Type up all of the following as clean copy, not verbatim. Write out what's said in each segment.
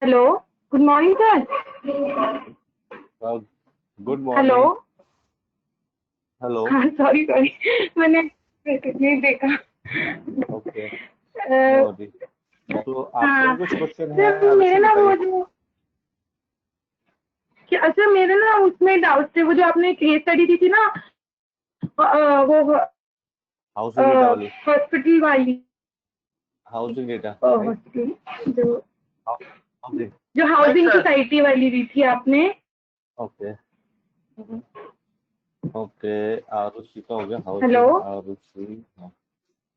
Hello, good morning sir. Good hello. Morning. Hello. हाँ, sorry sorry, मैंने नहीं देखा। ओके, अ, नो वरी। तो आपके हाँ भी कुछ क्वेश्चन है, सर, मेरे आरुषि ना वो बताइए। जो क्या सर, मेरे ना उसमें डाउट थे। वो जो आपने केस स्टडी दी थी ना, वो हाउसिंग डेटा वाली, हॉस्पिटल वाली, हाउसिंग डेटा, राइट? हॉस्पिटल जो हाउसिंग। जो हाउसिंग सोसाइटी वाली दी थी आपने। ओके ओके, आरुषि का हो गया hello. Housing. Arushi,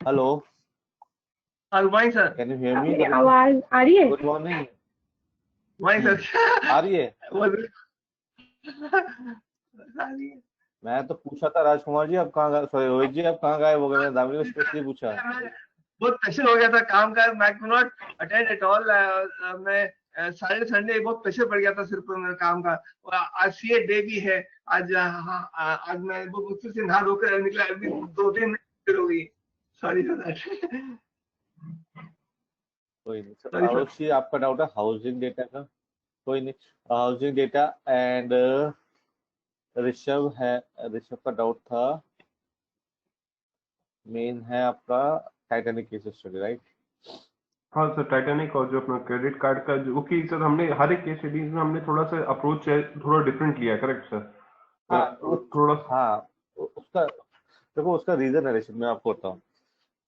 hello, good morning sir. Can you hear me? Arushi, आवाज आ रही है? Good morning. Morning sir. आ रही है? मैं तो पूछा था राजकुमार जी, आप कहाँ गए? सॉरी रोहित जी, आप कहाँ गायब हो गए? मैंने दामिनी को स्पेशली पूछा। बहुत प्रेशर हो गया था काम का, मैं could not attend at all. मैं सैटरडे संडे बहुत प्रेशर पड़ गया था सिर्फ मेरे काम का। और आज सीए डे भी है आज। आज मैं बहुत मुश्किल से नहा धोकर निकला, अभी 2 दिन फिर हो गई। Sorry for that. कोई नहीं सर। Sorry sir. आरुषि, आपका डाउट है हाउसिंग डेटा का, कोई नहीं। हाउसिंग डेटा एंड ऋषभ है, ऋषभ का डाउट था, मेन है आपका टाइटैनिक केस स्टडी, राइट? हाँ सर, टाइटैनिक और जो अपना क्रेडिट कार्ड का, जो कि सर हमने हर एक केस स्टडीज में हमने थोड़ा सा अप्रोच है, थोड़ा डिफरेंट लिया है, करेक्ट सर? हाँ थोड़ा हाँ, उसका देखो, उसका रीजन है ऋषभ, मैं आपको बताऊँ।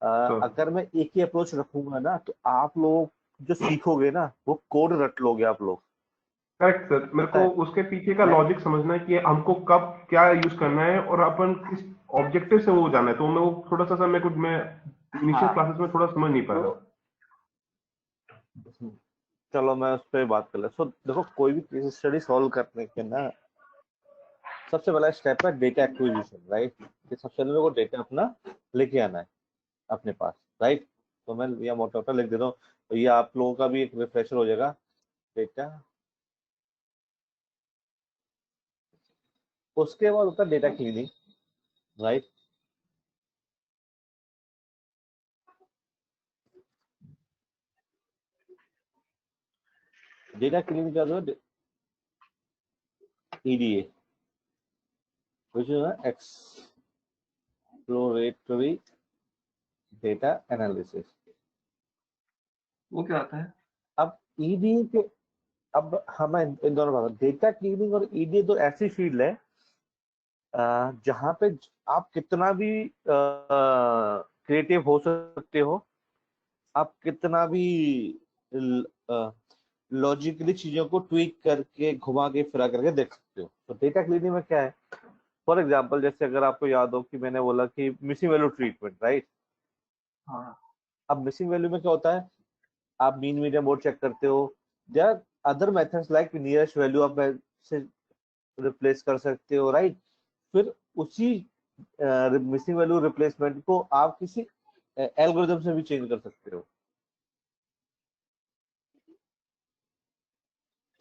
सर। अगर मैं एक ही अप्रोच रखूंगा ना, तो आप लोग जो सीखोगे ना, वो कोड रट लोगे आप लोग। करेक्ट सर, मेरे पता को है, उसके पीछे का मैं लॉजिक समझना है कि हमको कब क्या यूज करना है और अपन किस ऑब्जेक्टिव से वो जाना है, तो मैं वो थोड़ा सा सर मेरे को, मैं इनिशियल हाँ क्लासेस में थोड़ा समझ नहीं तो पाया। चलो मैं उस पर बात कर ले। सो देखो, कोई भी केस स्टडी सॉल्व करने के ना, सबसे पहला स्टेप है डेटा एक्विजिशन, राइट? कि सबसे पहले को डेटा अपना लेके आना है अपने पास, राइट? तो मैं यह मोटा मोटा लिख देता हूँ, तो ये आप लोगों का भी एक रिफ्रेशर हो जाएगा। डेटा, उसके बाद होता है data cleaning, right? Data cleaning का जो EDA, which is exploratory data analysis। वो क्या आता है? अब ईडीए के, अब हम इन दोनों बात, डेटा क्लीनिंग और ईडीए दो ऐसी फील्ड है जहां पे आप कितना भी क्रिएटिव हो सकते हो, आप कितना भी लॉजिकली चीजों को ट्वीक करके घुमा के फिरा करके देख सकते हो। तो डेटा क्लीनिंग में क्या है, फॉर एग्जाम्पल, जैसे अगर आपको याद हो कि मैंने बोला कि मिसिंग वैल्यू ट्रीटमेंट, राइट? हाँ अब मिसिंग वैल्यू में क्या होता है, आप मीन मीडियन मोड चेक करते हो। There are other methods like nearest value आप से रिप्लेस कर सकते हो, राइट? फिर उसी मिसिंग वैल्यू रिप्लेसमेंट को आप किसी एल्गोरिथम से भी चेंज कर सकते हो,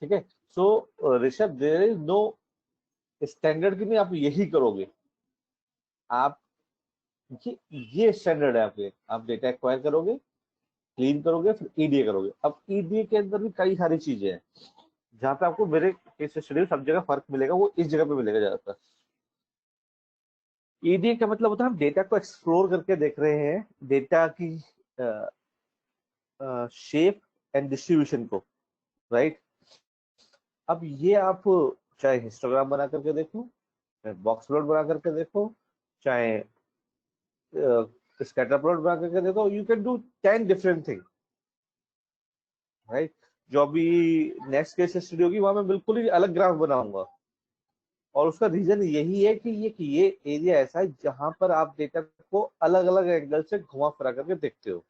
ठीक है? So Rishabh, there is no standard कि नहीं आप यही करोगे। आप ये स्टैंडर्ड है आपके, आप डेटा एक्वायर करोगे, क्लीन करोगे, फिर ईडीए करोगे। अब ईडीए के अंदर भी कई सारी चीजें हैं जहाँ पे आपको मेरे केस स्टडी सब जगह फर्क मिलेगा, वो इस जगह पे मिलेगा ज्यादातर। ईडीए का मतलब होता है हम डेटा को एक्सप्लोर करके देख रहे हैं, डेटा की शेप एंड डिस्ट्रीब्यूशन को, राइट? अब ये आप चाहे हिस्टोग्राम बना करके देखो, चाहे बॉक्स प्लॉट बना करके देखो, चाहे स्कैटर प्लॉट बना करके देखो, you can do 10 different thing, right? जो अभी नेक्स्ट केस स्टडी होगी, वहां मैं बिल्कुल ही अलग ग्राफ बनाऊंगा और उसका रीजन यही है कि ये एरिया ऐसा है जहां पर आप डेटा को अलग अलग एंगल से घुमा फिरा करके देखते हो।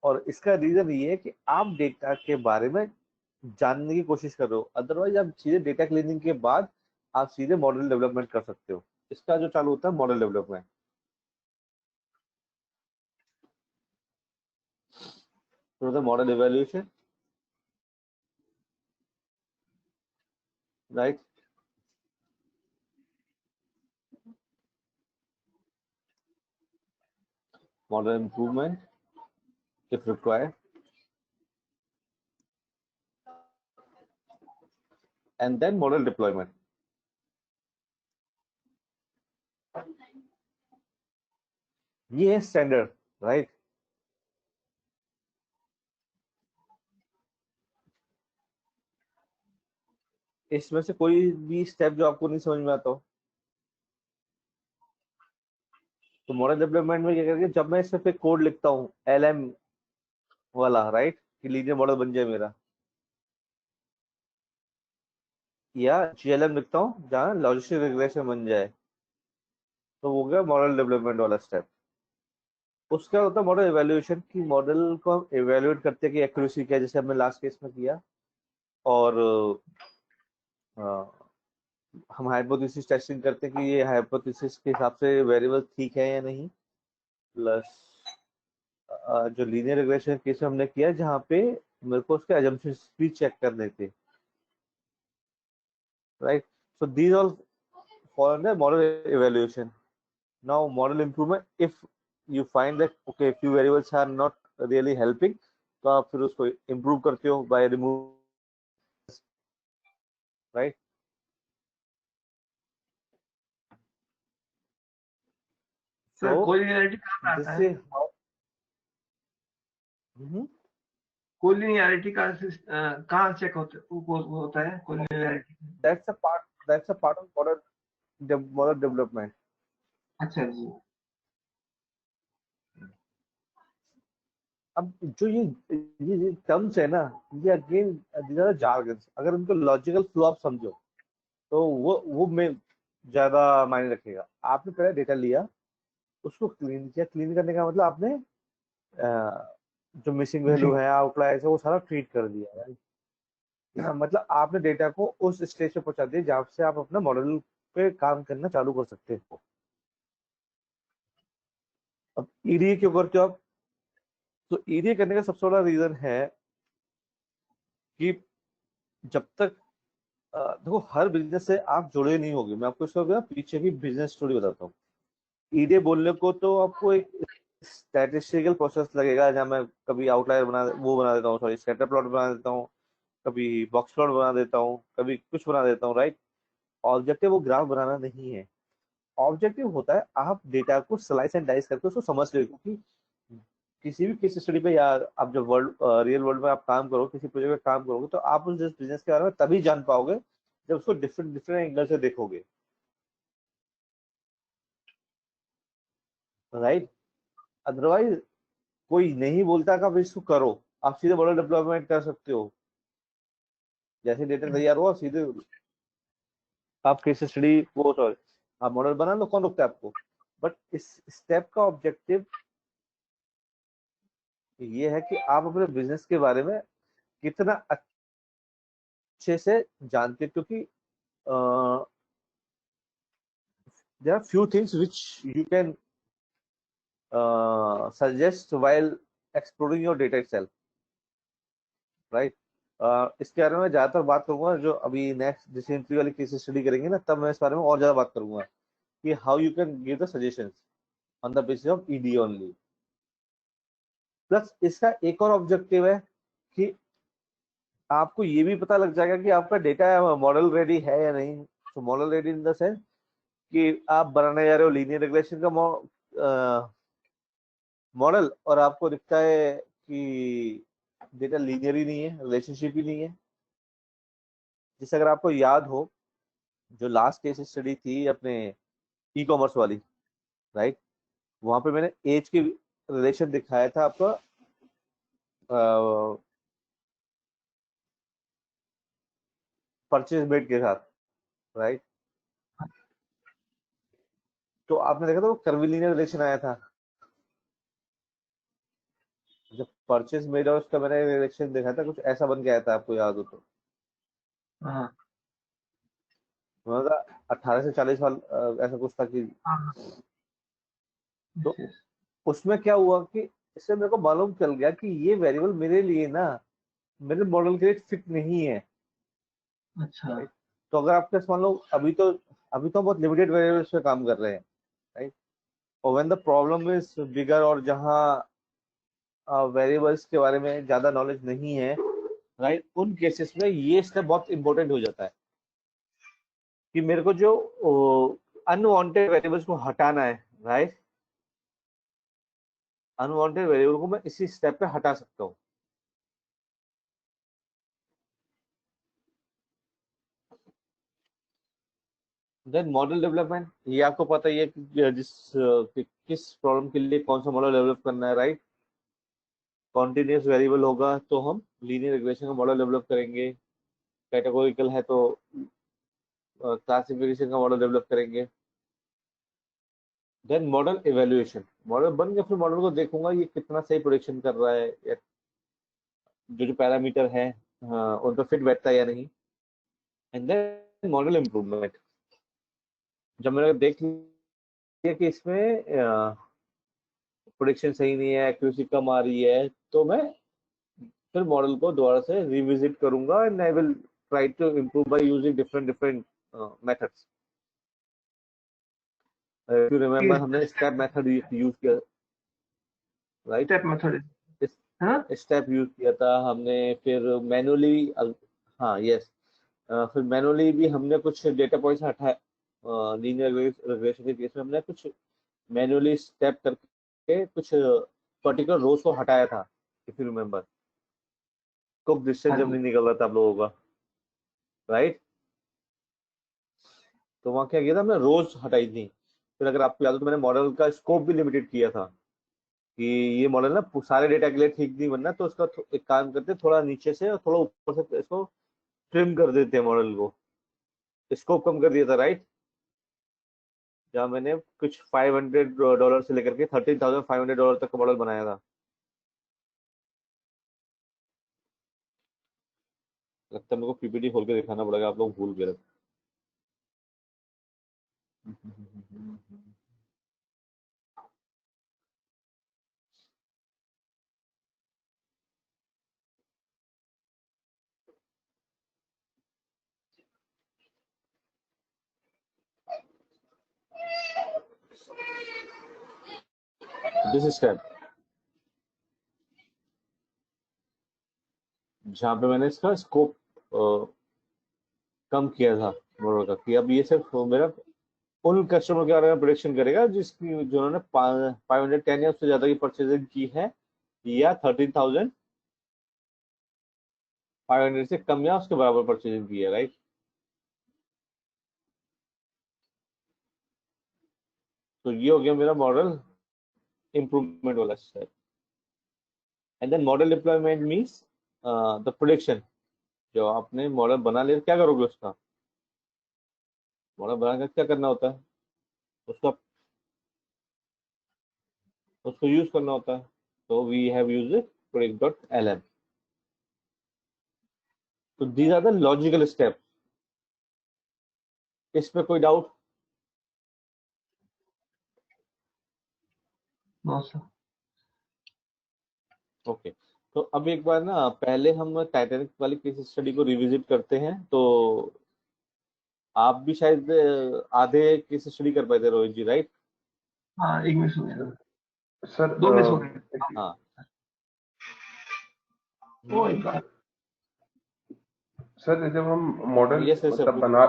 और इसका रीजन ये है कि आप डेटा के बारे में जानने की कोशिश कर रहे हो, अदरवाइज आप सीधे डेटा क्लीनिंग के बाद आप सीधे मॉडल डेवलपमेंट कर सकते हो। इसका जो चालू होता है मॉडल डेवलपमेंट, तो model evaluation, right, model improvement if required, and then model deployment. ये है स्टैंडर्ड, राइट। इसमें से कोई भी स्टेप जो आपको नहीं समझ में आता हो, तो मॉडल डेवलपमेंट में क्या करेंगे, जब मैं इसमें पे कोड लिखता हूँ LM वाला, राइट, कि लीनियर मॉडल बन जाए मेरा, या GLM लिखता हूँ जहाँ लॉजिस्टिक रिग्रेशन बन जाए, तो वो गया मॉडल डेवलपमेंट वाला स्टेप। उसका होता है मॉडल इवेल्युएशन, की मॉडल को हम इवेल्युएट करते हैं कि एक्यूरेसी क्या है, जैसे हमने लास्ट केस में किया, और हम हाइपोथेसिस टेस्टिंग करते हैं कि ये हाइपोथेसिस के हिसाब से वेरिएबल ठीक है या नहीं। प्लस जो लीनियर रिग्रेशन केस में हमने किया जहाँ पे मेरे को उसके अजम्पशंस भी चेक करने थे, right. So these all follow under model evaluation. Now model improvement, if you find that okay few variables are not really helping, तो आप फिर उसको इम्प्रूव करते हो by remove, right. Sir so collinearity कहाँ पे दिस आता है? इज हाउ कोलिनियरिटी का कहाँ चेक होता है collinearity? that's a part of model development. अच्छा जी। अब जो ये टर्म्स है ना, ये अगेन जार्गन्स, अगर उनको लॉजिकल फ्लो आप समझो तो वो में ज्यादा मायने रखेगा। आपने पहले डेटा लिया, उसको क्लीन किया, क्लीन करने का मतलब आपने जो मिसिंग जी वैल्यू है, आउटलायर्स है, वो सारा ट्रीट कर दिया, right? मतलब आपने डेटा को उस स्टेज पे पहुंचा दिया जहां से आप अपना मॉडल पे काम करना चालू कर सकते हो। अब ईडीए क्यों करते हो आप? तो ईडीए करने का सबसे बड़ा रीजन है कि जब तक देखो हर बिजनेस से आप जुड़े नहीं होगे। मैं आपको इसका पीछे की बिजनेस स्टोरी बताता हूँ। ईडीए बोलने को तो आपको एक स्टैटिस्टिकल प्रोसेस लगेगा, जहाँ मैं कभी आउटलायर बना देता हूँ, सॉरी स्कैटर प्लॉट बना देता हूँ, कभी बॉक्स प्लॉट बना देता हूँ, कभी कुछ बना देता हूँ, राइट। ऑब्जेक्टिव वो ग्राफ बनाना नहीं है। ऑब्जेक्टिव होता है आप डेटा को स्लाइस एंड डाइस करके उसको समझ लो, क्योंकि किसी भी केस स्टडी पे या आप जब रियल वर्ल्ड में आप काम करो, किसी प्रोजेक्ट पे काम करोगे, तो आप उस बिजनेस के बारे में तभी जान पाओगे जब उसको डिफरेंट डिफरेंट एंगल से देखोगे, राइट। अदरवाइज कोई नहीं बोलता कि आप इसको करो, आप सीधे मॉडल डेवलपमेंट कर सकते हो। जैसे डेटा तैयार हुआ सीधे आप केस स्टडी वो सॉरी आप मॉडल बना लो, कौन रोकता है आपको। बट इस स्टेप का ऑब्जेक्टिव ये है कि आप अपने बिजनेस के बारे में कितना अच्छे से जानते, क्योंकि there are few things which you can suggest while exploring your data itself, right? इसके बारे में ज्यादातर बात करूंगा जो अभी नेक्स्ट डिसेंट्री वाली केस स्टडी करेंगे ना, तब मैं इस बारे में और ज्यादा बात करूंगा कि how you can give the suggestions on the basis of ED only. Plus इसका एक और ऑब्जेक्टिव है कि आपको ये भी पता लग जाएगा कि आपका डेटा मॉडल रेडी है या नहीं। तो model ready in the sense कि आप बनाने जा रहे हो लीनियर रिग्रेशन का मॉडल, और आपको दिखता है कि डेटा लीनियर ही नहीं है, रिलेशनशिप ही नहीं है। जैसे अगर आपको याद हो जो लास्ट केस स्टडी थी अपने ई कॉमर्स वाली, राइट, वहां पे मैंने एज के रिलेशन दिखाया था आपका परचेज मेड के साथ, राइट? तो आपने देखा था वो कर्विलिनियर रिलेशन आया था जब परचेज मेड, और उसका मैंने रिलेशन देखा था, कुछ ऐसा बन के आया था, आपको याद हो तो। हाँ 18 से 40 साल ऐसा कुछ था कि, हाँ तो उसमें क्या हुआ कि इससे मेरे को मालूम चल गया कि ये वेरिएबल मेरे लिए ना मेरे मॉडल के लिए फिट नहीं है। अच्छा राइट? तो अगर आपके मान लो अभी तो बहुत लिमिटेड वेरिएबल्स पे काम कर रहे हैं, राइट? और when the problem is bigger, और जहाँ वेरिएबल्स के बारे में ज्यादा नॉलेज नहीं है, राइट, उन केसेस में ये स्टेप बहुत इंपॉर्टेंट हो जाता है कि मेरे को जो अनवांटेड वेरिएबल्स को हटाना है, राइट? अनवांटेड वेरिएबल को मैं इसी स्टेप पे हटा सकता हूँ। देन मॉडल डेवलपमेंट, ये आपको पता ही है कि किस प्रॉब्लम के लिए कौन सा मॉडल डेवलप करना है, राइट? कॉन्टिन्यूस वेरिएबल होगा तो हम लीनियर रिग्रेशन का मॉडल डेवलप करेंगे, कैटेगोरिकल है तो क्लासिफिकेशन का मॉडल डेवलप करेंगे। देन मॉडल इवेल्युएशन, मॉडल बन गया, फिर मॉडल को देखूंगा ये कितना सही प्रोडिक्शन कर रहा है, या जो पैरामीटर है हाँ, उन पर फिट बैठता है या नहीं। एंड देन मॉडल इम्प्रूवमेंट, जब मैंने देख लिया कि इसमें प्रोडिक्शन सही नहीं है, एक्यूरेसी कम आ रही है, तो मैं फिर मॉडल को दोबारा से रिविजिट करूंगा and I will try to improve by using different different methods. If you remember, हमने स्टेप मेथड यूज किया, राइट? स्टेप मेथड हाँ स्टेप यूज किया था हमने, फिर मैनुअली, हाँ यस, फिर मैनुअली भी हमने कुछ डेटा पॉइंट्स हटाए। लीनियर रिग्रेशन के केस में हमने कुछ मैनुअली स्टेप करके कुछ पर्टिकुलर रोज को हटाया था, if you remember. Scope distance हाँ जब जी नहीं निकल रहा था आप लोगों का, राइट? तो वहां क्या किया था, हमने रोज हटाई थी। फिर अगर आपको याद हो तो मैंने मॉडल का स्कोप भी लिमिटेड किया था कि ये मॉडल ना सारे डेटा के लिए ठीक नहीं बनना, तो उसका एक काम करते हैं, थोड़ा नीचे से और थोड़ा ऊपर से इसको ट्रिम कर देते हैं मॉडल को, स्कोप कम कर दिया था, राइट? जहाँ मैंने कुछ $500 से लेकर के $13,500 तक का मॉडल बनाया था। लगता है मेरे को पीपीटी खोल के दिखाना पड़ेगा, आप लोग भूल गए। दिस स्टेप जहाँ पे मैंने इसका स्कोप कम किया था मॉडल का, कि अब ये सिर्फ मेरा उन कस्टमर के बारे में प्रोडिक्शन करेगा जिसकी जिन्होंने 510 या उससे ज्यादा की परचेजिंग की है, या 13,500 से कम या उसके बराबर परचेजिंग की है, राइट? तो ये हो गया मेरा मॉडल इम्प्रूवमेंट वाला step. And then model deployment means the production. जो आपने मॉडल बना लिया, क्या करोगे उसका? मॉडल बनाकर क्या करना होता है? उसका उसको यूज करना होता है। तो वी हैव यूज्ड predict.lm। तो these are the logical step. इस पे कोई डाउट? नो सर ओके, तो अब एक बार ना पहले हम टाइटैनिक वाली केस स्टडी को रिविजिट करते हैं। तो आप भी शायद आधे केस स्टडी कर पाए थे रोहित जी, राइट? हाँ एक मिस हो गया सर 2 मिस हो गए हाँ। ओ एक बार सर जब हम मॉडल यस सर, मतलब पूछिए। बना,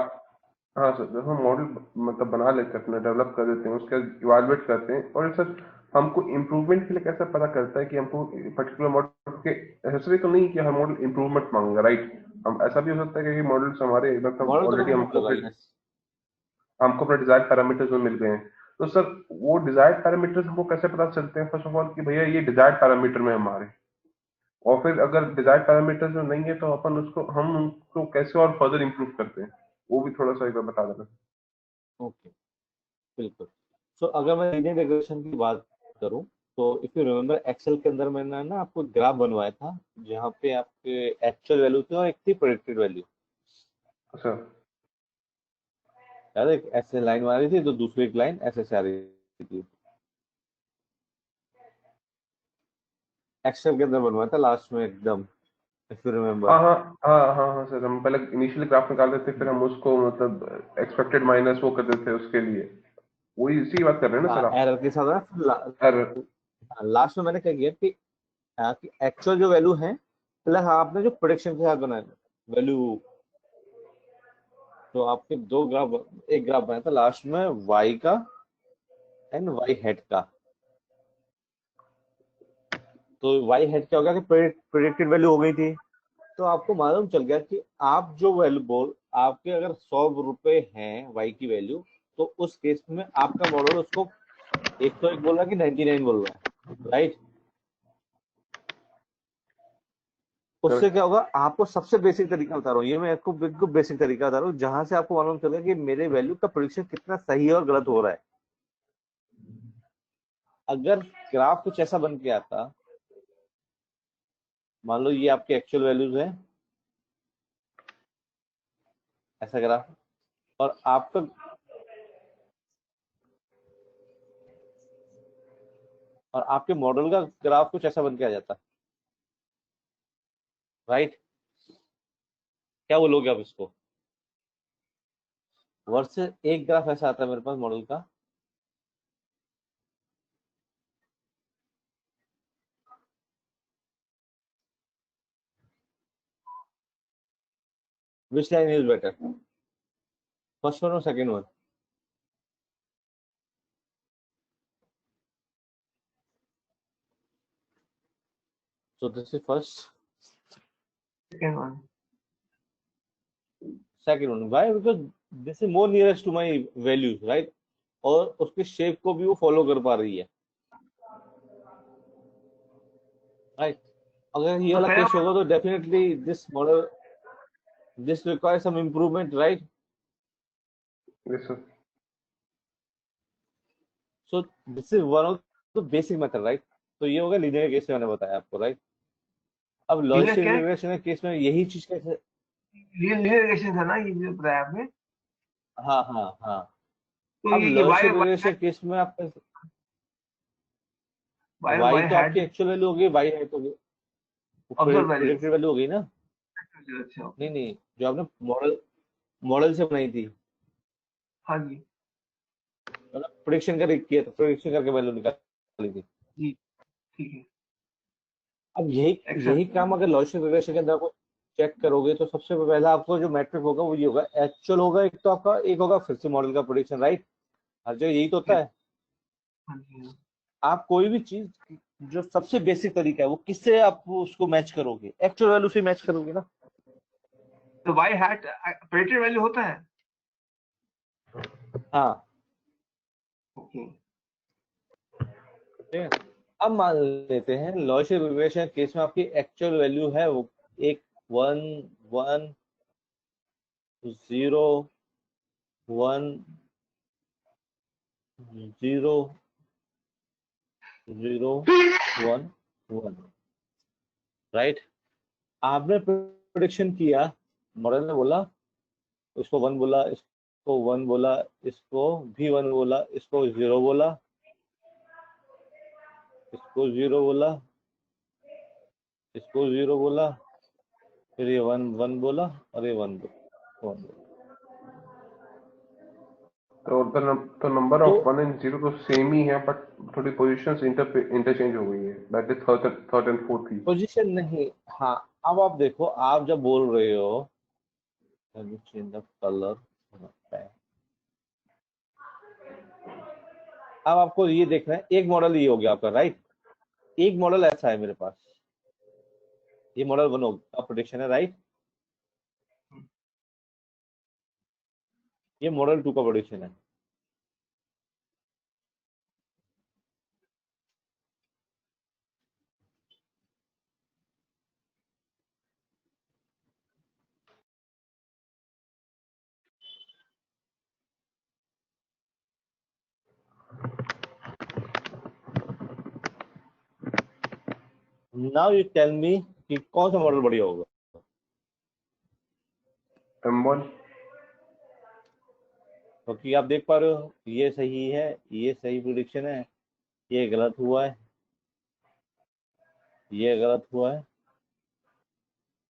हाँ सर जब हम मॉडल मतलब बना लेते हैं, अपना डेवलप कर देते हैं, उसका इवालुएट करते हैं, और सर हमको इम्प्रूवमेंट के लिए कैसे पता करता है कि हमको पर्टिकुलर मॉडल के, ऐसा तो नहीं कि हर मॉडल इम्प्रूवमेंट मांगेगा, राइट? हम ऐसा भी हो सकता है कि मॉडल्स हमारे मतलब मॉडल तो ऑलरेडी इम्प्रूव होगा, यस। हमको अपने डिजायर्ड पैरामीटर्स में मिल गए हैं। तो सर वो डिजायर्ड पैरामीटर्स हमको कैसे पता चलते हैं फर्स्ट ऑफ ऑल कि भैया ये डिजायर्ड पैरामीटर में हमारे, और फिर अगर डिजायर्ड पैरामीटर्स में नहीं है तो अपन उसको हम उनको कैसे और फर्दर इंप्रूव करते हैं, वो भी थोड़ा सा एक बार बता देना। ओके, बिल्कुल। सो अगर मैं लीनियर रिग्रेशन की बात करूं, तो इफ यू रिमेम्बर एक्सेल के अंदर मैंने ना आपको ग्राफ बनवाया था, जहाँ पे आपके एक्चुअल वैल्यू थी और एक थी प्रेडिक्टेड वैल्यू। अच्छा। याद है, एक ऐसे लाइन आ रही थी तो दूसरी एक लाइन ऐसे से आ रही थी। एक्सेल के अंदर बनवाया था लास्ट में एकदम, इफ यू रिमेम्बर। हाँ हाँ हाँ हाँ हाँ सर, हम पहले इनिशियली ग्राफ निकालते थे, फिर हम उसको मतलब एक्सपेक्टेड माइनस वो करते थे उसके लिए। वही इसी की बात कर रहे हैं ना सर हाँ, आप? एरर के साथ सर लास्ट में मैंने क्या किया कि एक्चुअल जो वैल्यू है प्लस आपने जो प्रोडिक्शन के साथ बनाया वैल्यू, तो आपके दो ग्राफ, एक ग्राफ बनाया था लास्ट में वाई का एंड वाई हेड का। तो वाई हेड क्या हो गया कि प्रेडिक्टेड वैल्यू हो गई थी, तो आपको मालूम चल गया कि आप जो वैल्यू बोल, आपके अगर 100 रुपए हैं वाई की वैल्यू, तो उस केस में आपका मॉडल उसको 101 बोल रहा है कि 99 बोल रहा है, राइट। उससे क्या होगा, आपको सबसे बेसिक तरीका बता रहा हूँ, ये मैं आपको बिल्कुल बेसिक तरीका बता रहा हूँ, जहां से आपको मालूम चलेगा कि मेरे वैल्यू का प्रेडिक्शन कितना सही है और गलत हो रहा है। अगर ग्राफ कुछ ऐसा बन के आता, मान लो ये आपके एक्चुअल वैल्यूज है, ऐसा ग्राफ, और आपका और आपके मॉडल का ग्राफ कुछ ऐसा बन के आ जाता, राइट। क्या बोलोगे आप इसको? वर्सेस एक ग्राफ ऐसा आता है मेरे पास मॉडल का, which line is better, first one और second one? So this is first, second one. Second one. Why? Because this is more nearest to my values, right, और उसके शेप को भी वो फॉलो कर पा रही है, राइट। अगर ये तो वाला पहले केस होगा तो definitely this model, this require some improvement, right. Yes sir. So this is one of the basic method, right. तो ये होगा लीनियर केस में, मैंने बताया आपको, राइट। अब लीनियर लॉजिस्टिक क्या है? रिग्रेशन के केस में यही चीज कैसे? लीनियर रिग्रेशन था ना ये जो बताया आपने? हाँ हाँ हाँ। तो अब ये y logistic y regression case में आपका वाई वाई वाई तो आपकी हैड एक्चुअल वैल्यू होगी, वाई है तो ऑब्जर्व वैल्यू। प्रेडिक्टेड वैल्यू होगी ना। अच्छा ओके। नहीं नहीं, जो आपने मॉडल मॉडल से बनाई थी, हाँ जी। मतलब प्रेडिक्शन कर किया था, प्रेडिक्शन करके वैल्यू निकाली थी। जी ठीक है। अब यही यही एक्सेप्ट। काम अगर लॉजिस्टिक रिग्रेशन के अंदर आपको चेक करोगे, तो सबसे पहला आपको जो मैट्रिक होगा वो ये होगा, एक्चुअल होगा एक, तो आपका एक होगा फिर से मॉडल का प्रेडिक्शन, राइट। हर जगह यही तो होता है। हाँ जी हाँ। आप कोई भी चीज, जो सबसे बेसिक तरीका है, वो किससे आप उसको मैच करोगे? एक्चुअल वैल्यू से मैच करोगे ना। तो वाई हैट प्रेडिक्टेड वैल्यू होता है? हाँ, ओके। ठीक है। अब मान लेते हैं लॉजिस्टिक रिग्रेशन केस में आपकी एक्चुअल वैल्यू है वो एक, 1 1 0 1 0 0 1 1, राइट। आपने प्रेडिक्शन किया, मॉडल ने बोला, इसको 1 बोला, इसको 1 बोला, इसको भी 1 बोला, इसको 0 बोला, इसको 0 बोला, इसको 0 बोला, फिर ये 1 1 बोला, और ये 1 बोला। तो नंबर तो ऑफ 1 एंड 0 तो सेम ही है, बट थोड़ी पोजीशंस इंटरचेंज हो गई है, that is third and fourth he. Position नहीं, हाँ। अब आप देखो, आप जब बोल रहे हो चेंज द कलर, अब आपको ये देखना है, एक मॉडल ये हो गया आपका, राइट। एक मॉडल ऐसा है मेरे पास, ये मॉडल 1 का प्रेडिक्शन है, राइट। ये मॉडल 2 का प्रेडिक्शन है। नाउ यू टेल मी कि कौन सा मॉडल बढ़िया होगा। M1। क्योंकि आप देख पा रहे हो ये सही है, ये सही प्रिडिक्शन है, ये गलत हुआ है, ये गलत हुआ है,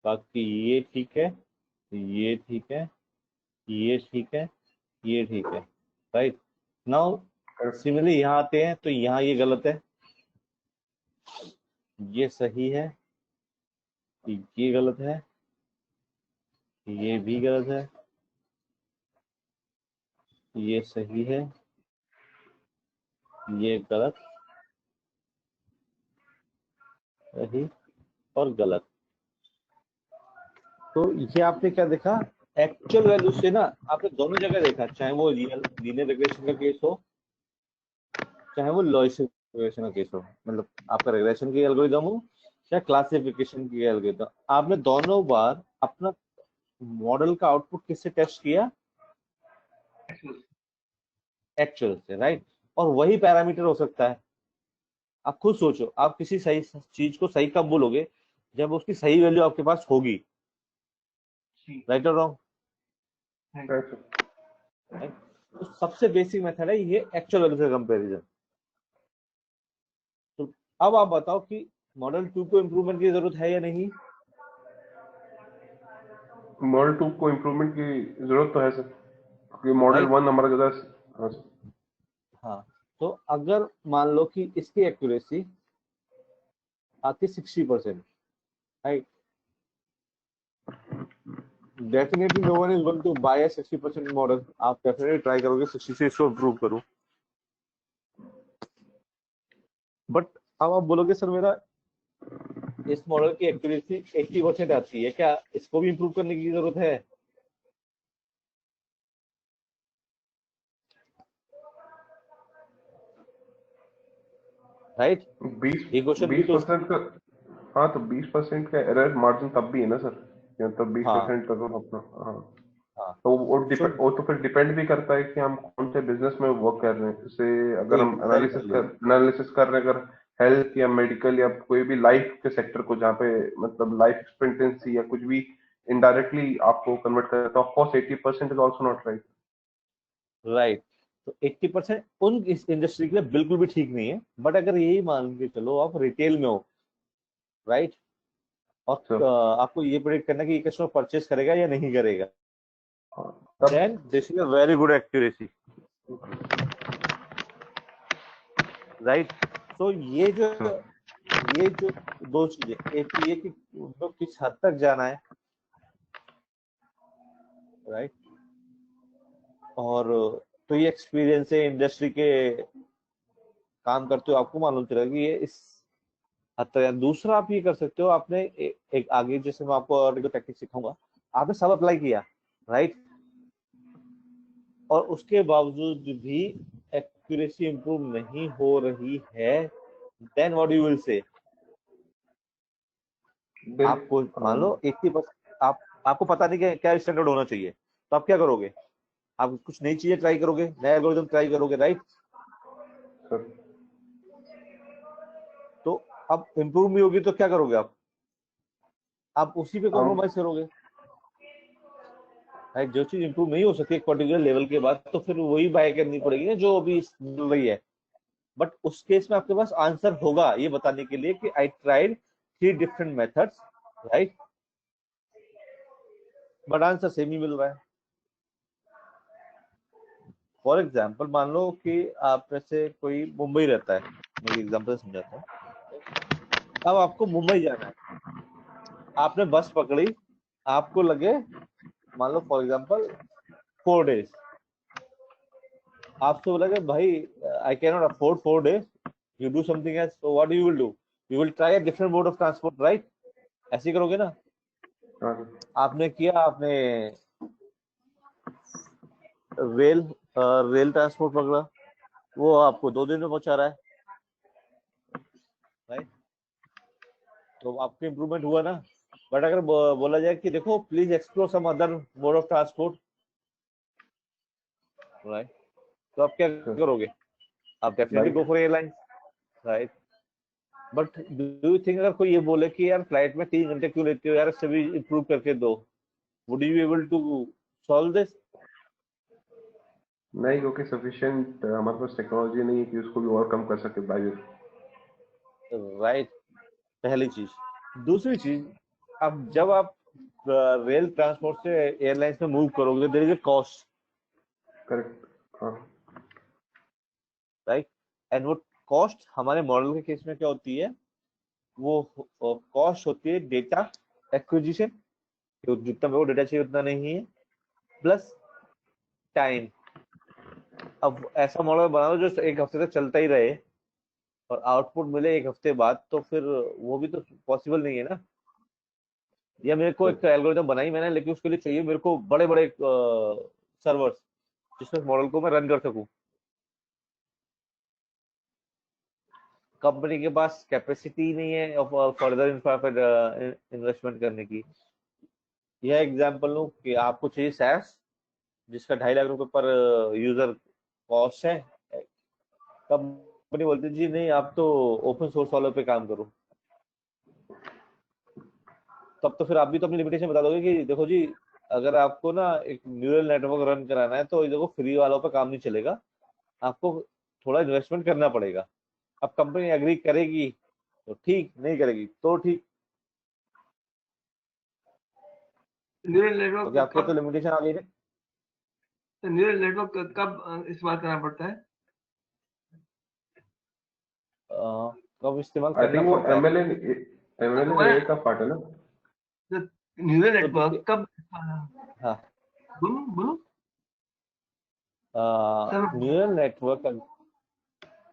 बाकी ये ठीक है, ये ठीक है, ये ठीक है, ये ठीक है। राइट नाउ सिमिलरली यहाँ आते हैं तो यहाँ ये गलत है, ये सही है, ये गलत है, ये भी गलत है, ये सही है, ये गलत, सही और गलत। तो ये आपने क्या देखा, एक्चुअल वैल्यू से ना आपने दोनों जगह देखा, चाहे वो लीनियर रिग्रेशन का केस हो, चाहे वो लॉजिस्टिक रिग्रेशन का केस हो, मतलब आपका रिग्रेशन की एल्गोरिदम हो या क्लासिफिकेशन की एल्गोरिदम, आपने दोनों बार अपना मॉडल का आउटपुट किससे टेस्ट किया, एक्चुअल से। राइट और वही पैरामीटर हो सकता है। आप खुद सोचो, आप किसी सही चीज को सही कब बोलोगे, जब उसकी सही वैल्यू आपके पास होगी। राइट और रॉन्ग। तो सबसे बेसिक मेथड है ये एक्चुअल वैल्यू से कंपैरिजन। तो अब आप बताओ कि मॉडल 2 को इम्प्रूवमेंट की जरूरत है या नहीं। मॉडल 2 को इम्प्रूवमेंट की जरूरत तो है सर, क्योंकि मॉडल 1 हमारा ज्यादा। हाँ सर। हाँ तो अगर मान लो कि इसकी एक्यूरेसी आती 60%, right, definitely no one is going to buy a 60% model. आप डेफिनेटली ट्राई करोगे 60 से इसको इम्प्रूव करो। बट अब आप बोलोगे सर मेरा इस मॉडल की एक्यूरेसी 80% आती है, क्या इसको भी इम्प्रूव करने की जरूरत है। राइट 20 ये क्वेश्चन भी तो 20% का। हाँ तो 20% का एरर मार्जिन तब भी है ना सर, या तब 20% हाँ अगर अपना। हाँ हाँ तो सो वो तो फिर डिपेंड भी करता है कि हम कौन से बिजनेस में वर्क कर रहे हैं। जैसे अगर हम एग्जैक्टली एनालिसिस कर रहे हैं, अगर हेल्थ या मेडिकल या कोई भी लाइफ के सेक्टर को, जहाँ पे मतलब लाइफ एक्सपेक्टेंसी या कुछ भी इनडायरेक्टली आपको कन्वर्ट करता है, तो of course 80% is also not right. Right. तो 80% उन इस इंडस्ट्री के लिए बिल्कुल भी ठीक नहीं है। बट अगर यही मान के चलो आप रिटेल में हो, राइट, और सर आपको ये प्रेडिक्ट करना है कि ये कस्टमर परचेज करेगा या नहीं करेगा, तब then this is a very good accuracy. Right तो ये जो दो चीजें, एक तो ये कि उनको किस हद तक जाना है, राइट, और तो ये एक्सपीरियंस है इंडस्ट्री के, काम करते हो आपको मालूम चलेगा कि ये इस हद तक है। दूसरा आप ये कर सकते हो, आपने एक आगे जैसे मैं आपको और टेक्निक सिखाऊंगा, आपने सब अप्लाई किया, राइट, और उसके बावजूद भी एक्यूरेसी इंप्रूव नहीं हो रही है, then what you will say. आपको मान लो 80%, आपको पता नहीं कि क्या स्टैंडर्ड होना चाहिए, तो आप क्या करोगे, आप कुछ नई चीजें ट्राई करोगे, नया एल्गोरिथम ट्राई करोगे, राइट। सर तो अब इंप्रूव नहीं होगी तो क्या करोगे आप उसी पे हम कॉम्प्रोमाइज करोगे, राइट। जो चीज इंप्रूव नहीं हो सकती एक पर्टिकुलर लेवल के बाद, तो फिर वही बाय करनी पड़ेगी ना जो अभी मिल रही है। बट उस केस में आपके पास आंसर होगा ये बताने के लिए कि I tried 3 different methods, right, but answer same ही मिल रहा है। फॉर एग्जाम्पल मान लो कि आप में से कोई मुंबई रहता है, मैं एग्जाम्पल समझाता हूँ। अब आपको मुंबई जाना है, आपने बस पकड़ी, आपको लगे मान लो फॉर एग्जाम्पल 4 days, आपसे बोला कि भाई I can not afford 4 days, you do something else, so what you will do, you will try a different mode of transport, right, ऐसे ही करोगे ना। हाँ आपने किया, आपने रेल ट्रांसपोर्ट पकड़ा, वो आपको 2 दिन में पहुंचा रहा है, राइट, तो आपको इम्प्रूवमेंट हुआ ना। बट अगर बोला जाए कि देखो please explore some other mode of transport, right, तो आप क्या सर करोगे, आप definitely like go for airline, right. But do you think अगर कोई ये बोले कि यार फ्लाइट में 3 घंटे क्यों लेते हो यार, इससे भी इम्प्रूव करके दो, would you able to solve this? नहीं, क्योंकि सफिशिएंट हमारे पास टेक्नोलॉजी नहीं है कि उसको भी और कम कर सके बाई। राइट, पहली चीज। दूसरी चीज, अब जब आप रेल ट्रांसपोर्ट से एयरलाइंस में मूव करोगे, there is a cost, correct. हाँ। राइट। एंड वो कॉस्ट हमारे मॉडल के केस में क्या होती है, वो कॉस्ट होती है डेटा एक्विजिशन, जितना मेरे को डेटा चाहिए उतना नहीं है, प्लस टाइम। अब ऐसा मॉडल बना दो जो 1 हफ्ते तक चलता ही रहे और आउटपुट मिले 1 हफ्ते बाद, तो फिर वो भी तो पॉसिबल नहीं है ना। या मेरे को एक एल्गोरिथम बनाई मैंने, लेकिन उसके लिए चाहिए मेरे को बड़े बड़े सर्वर्स जिसमें मॉडल को मैं रन कर सकूं। कंपनी के पास कैपेसिटी नहीं है फर्दर इन्वेस्टमेंट करने की। यह एग्जांपल लूं कि आपको चाहिए सैस जिसका 2.5 लाख रुपए पर यूजर कॉस्ट है, कंपनी बोलती है जी नहीं आप तो ओपन सोर्स वालों पे काम करो। तब तो फिर आप भी तो अपनी लिमिटेशन बता दोगे कि देखो जी, अगर आपको ना एक न्यूरल नेटवर्क रन कराना है तो ये देखो फ्री वालों पे काम नहीं चलेगा, आपको थोड़ा इन्वेस्टमेंट करना पड़ेगा। अब कंपनी एग्री करेगी तो ठीक, नहीं करेगी तो ठीक, न्यूरल क्योंकि नेटवर्क आपके तो लिमिटेशन आ गई है। कब इस्तेमाल करना पड़ता है? कब इस्तेमाल आई करना थिंक वो पड़ता है? एमएलएन एआई का पार्ट है ना। न्यूरल तो देखिए, नेटवर्क कब? हाँ, बोलो बोलो सर। न्यूरल नेटवर्क,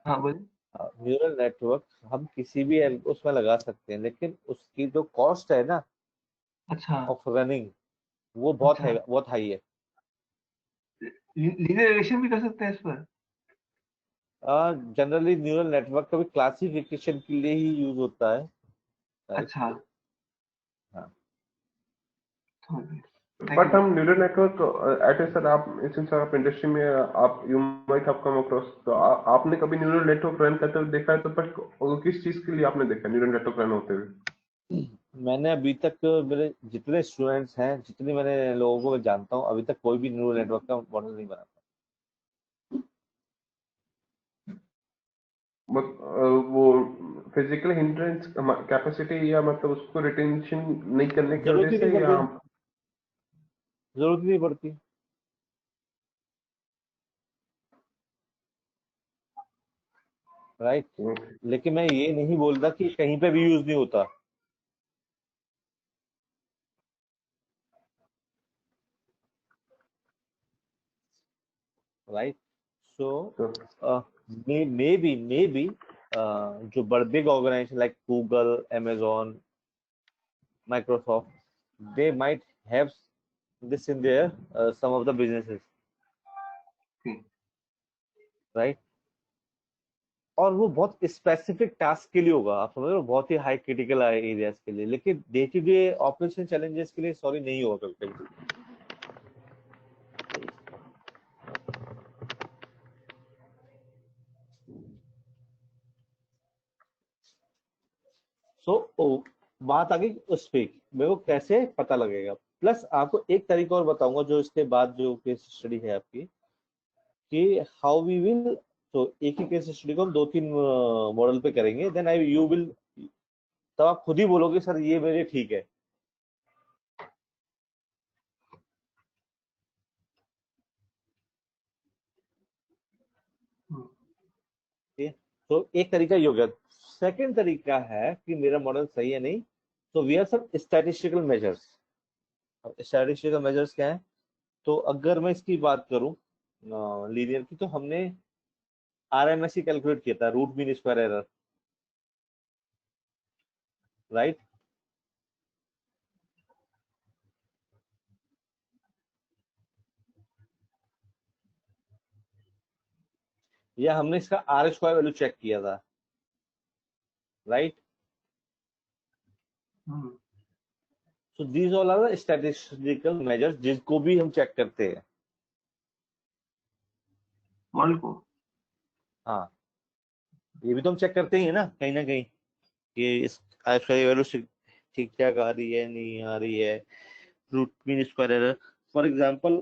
हाँ बोलिए। न्यूरल नेटवर्क हम किसी भी उसमें लगा सकते हैं, लेकिन उसकी जो कॉस्ट है ना अच्छा ऑफ रनिंग, वो बहुत अच्छा। है, बहुत हाई है। लीनियर रिग्रेशन भी कर सकते हैं इस पर? जनरली न्यूरल नेटवर्क का भी क्लासिफिकेशन के लिए ही यूज होता है, राइट। अच्छा हाँ, थैंक यू बट सर। हम न्यूरल नेटवर्क एट ए सर, आप सिंस आप इंडस्ट्री में आप you might have come across, तो आपने कभी न्यूरल नेटवर्क रन करते हुए देखा है? तो बट किस चीज के लिए आपने देखा न्यूरल नेटवर्क रन होते हुए? मैंने अभी तक, मेरे जितने स्टूडेंट्स हैं, जितने मैंने लोगों को मैं जानता हूँ, अभी तक कोई भी न्यूरल नेटवर्क का मॉडल नहीं बना। वो फिजिकल हिंड्रेंस कैपेसिटी या मतलब उसको रिटेंशन नहीं करने की जरूरत वजह ही नहीं से, या? पड़ती, जरूरत ही नहीं पड़ती। राइट। लेकिन मैं ये नहीं बोलता कि कहीं पे भी यूज नहीं होता। राइट। सो मे बी जो बड़ big organization like Google, amazon, Microsoft, they might have this in their some of the businesses, right? और वो बहुत स्पेसिफिक टास्क के लिए होगा, आप समझ रहे हो, बहुत ही हाई क्रिटिकल एरियाज के लिए, लेकिन day to day operation challenges के लिए सॉरी नहीं होगा कभी कभी। सो बात आ गई उस पे, मेरे को कैसे पता लगेगा। प्लस आपको एक तरीका और बताऊंगा जो इसके बाद जो केस स्टडी है आपकी, कि हाउ वी विल, तो एक ही केस स्टडी को हम 2-3 मॉडल पे करेंगे, देन आई यू विल, तब आप खुद ही बोलोगे सर ये मेरे ठीक है। तो एक तरीका ये हो गया। सेकंड तरीका है कि मेरा मॉडल सही है नहीं, तो we are some statistical measures. Statistical measures क्या है, तो अगर मैं इसकी बात करूं लीनियर की, तो हमने आरएमएसई कैलकुलेट किया था, root mean square error, right. या हमने इसका आर स्क्वायर वैल्यू चेक किया था, right. So these all are statistical measures जिसको भी हम चेक करते हैं। मॉडल को। हाँ, ये भी तो हम चेक करते ही है ना कहीं ना कहीं। कि इस इसका वैल्यू ठीक ठाक आ रही है नहीं आ रही है, root mean square error for example.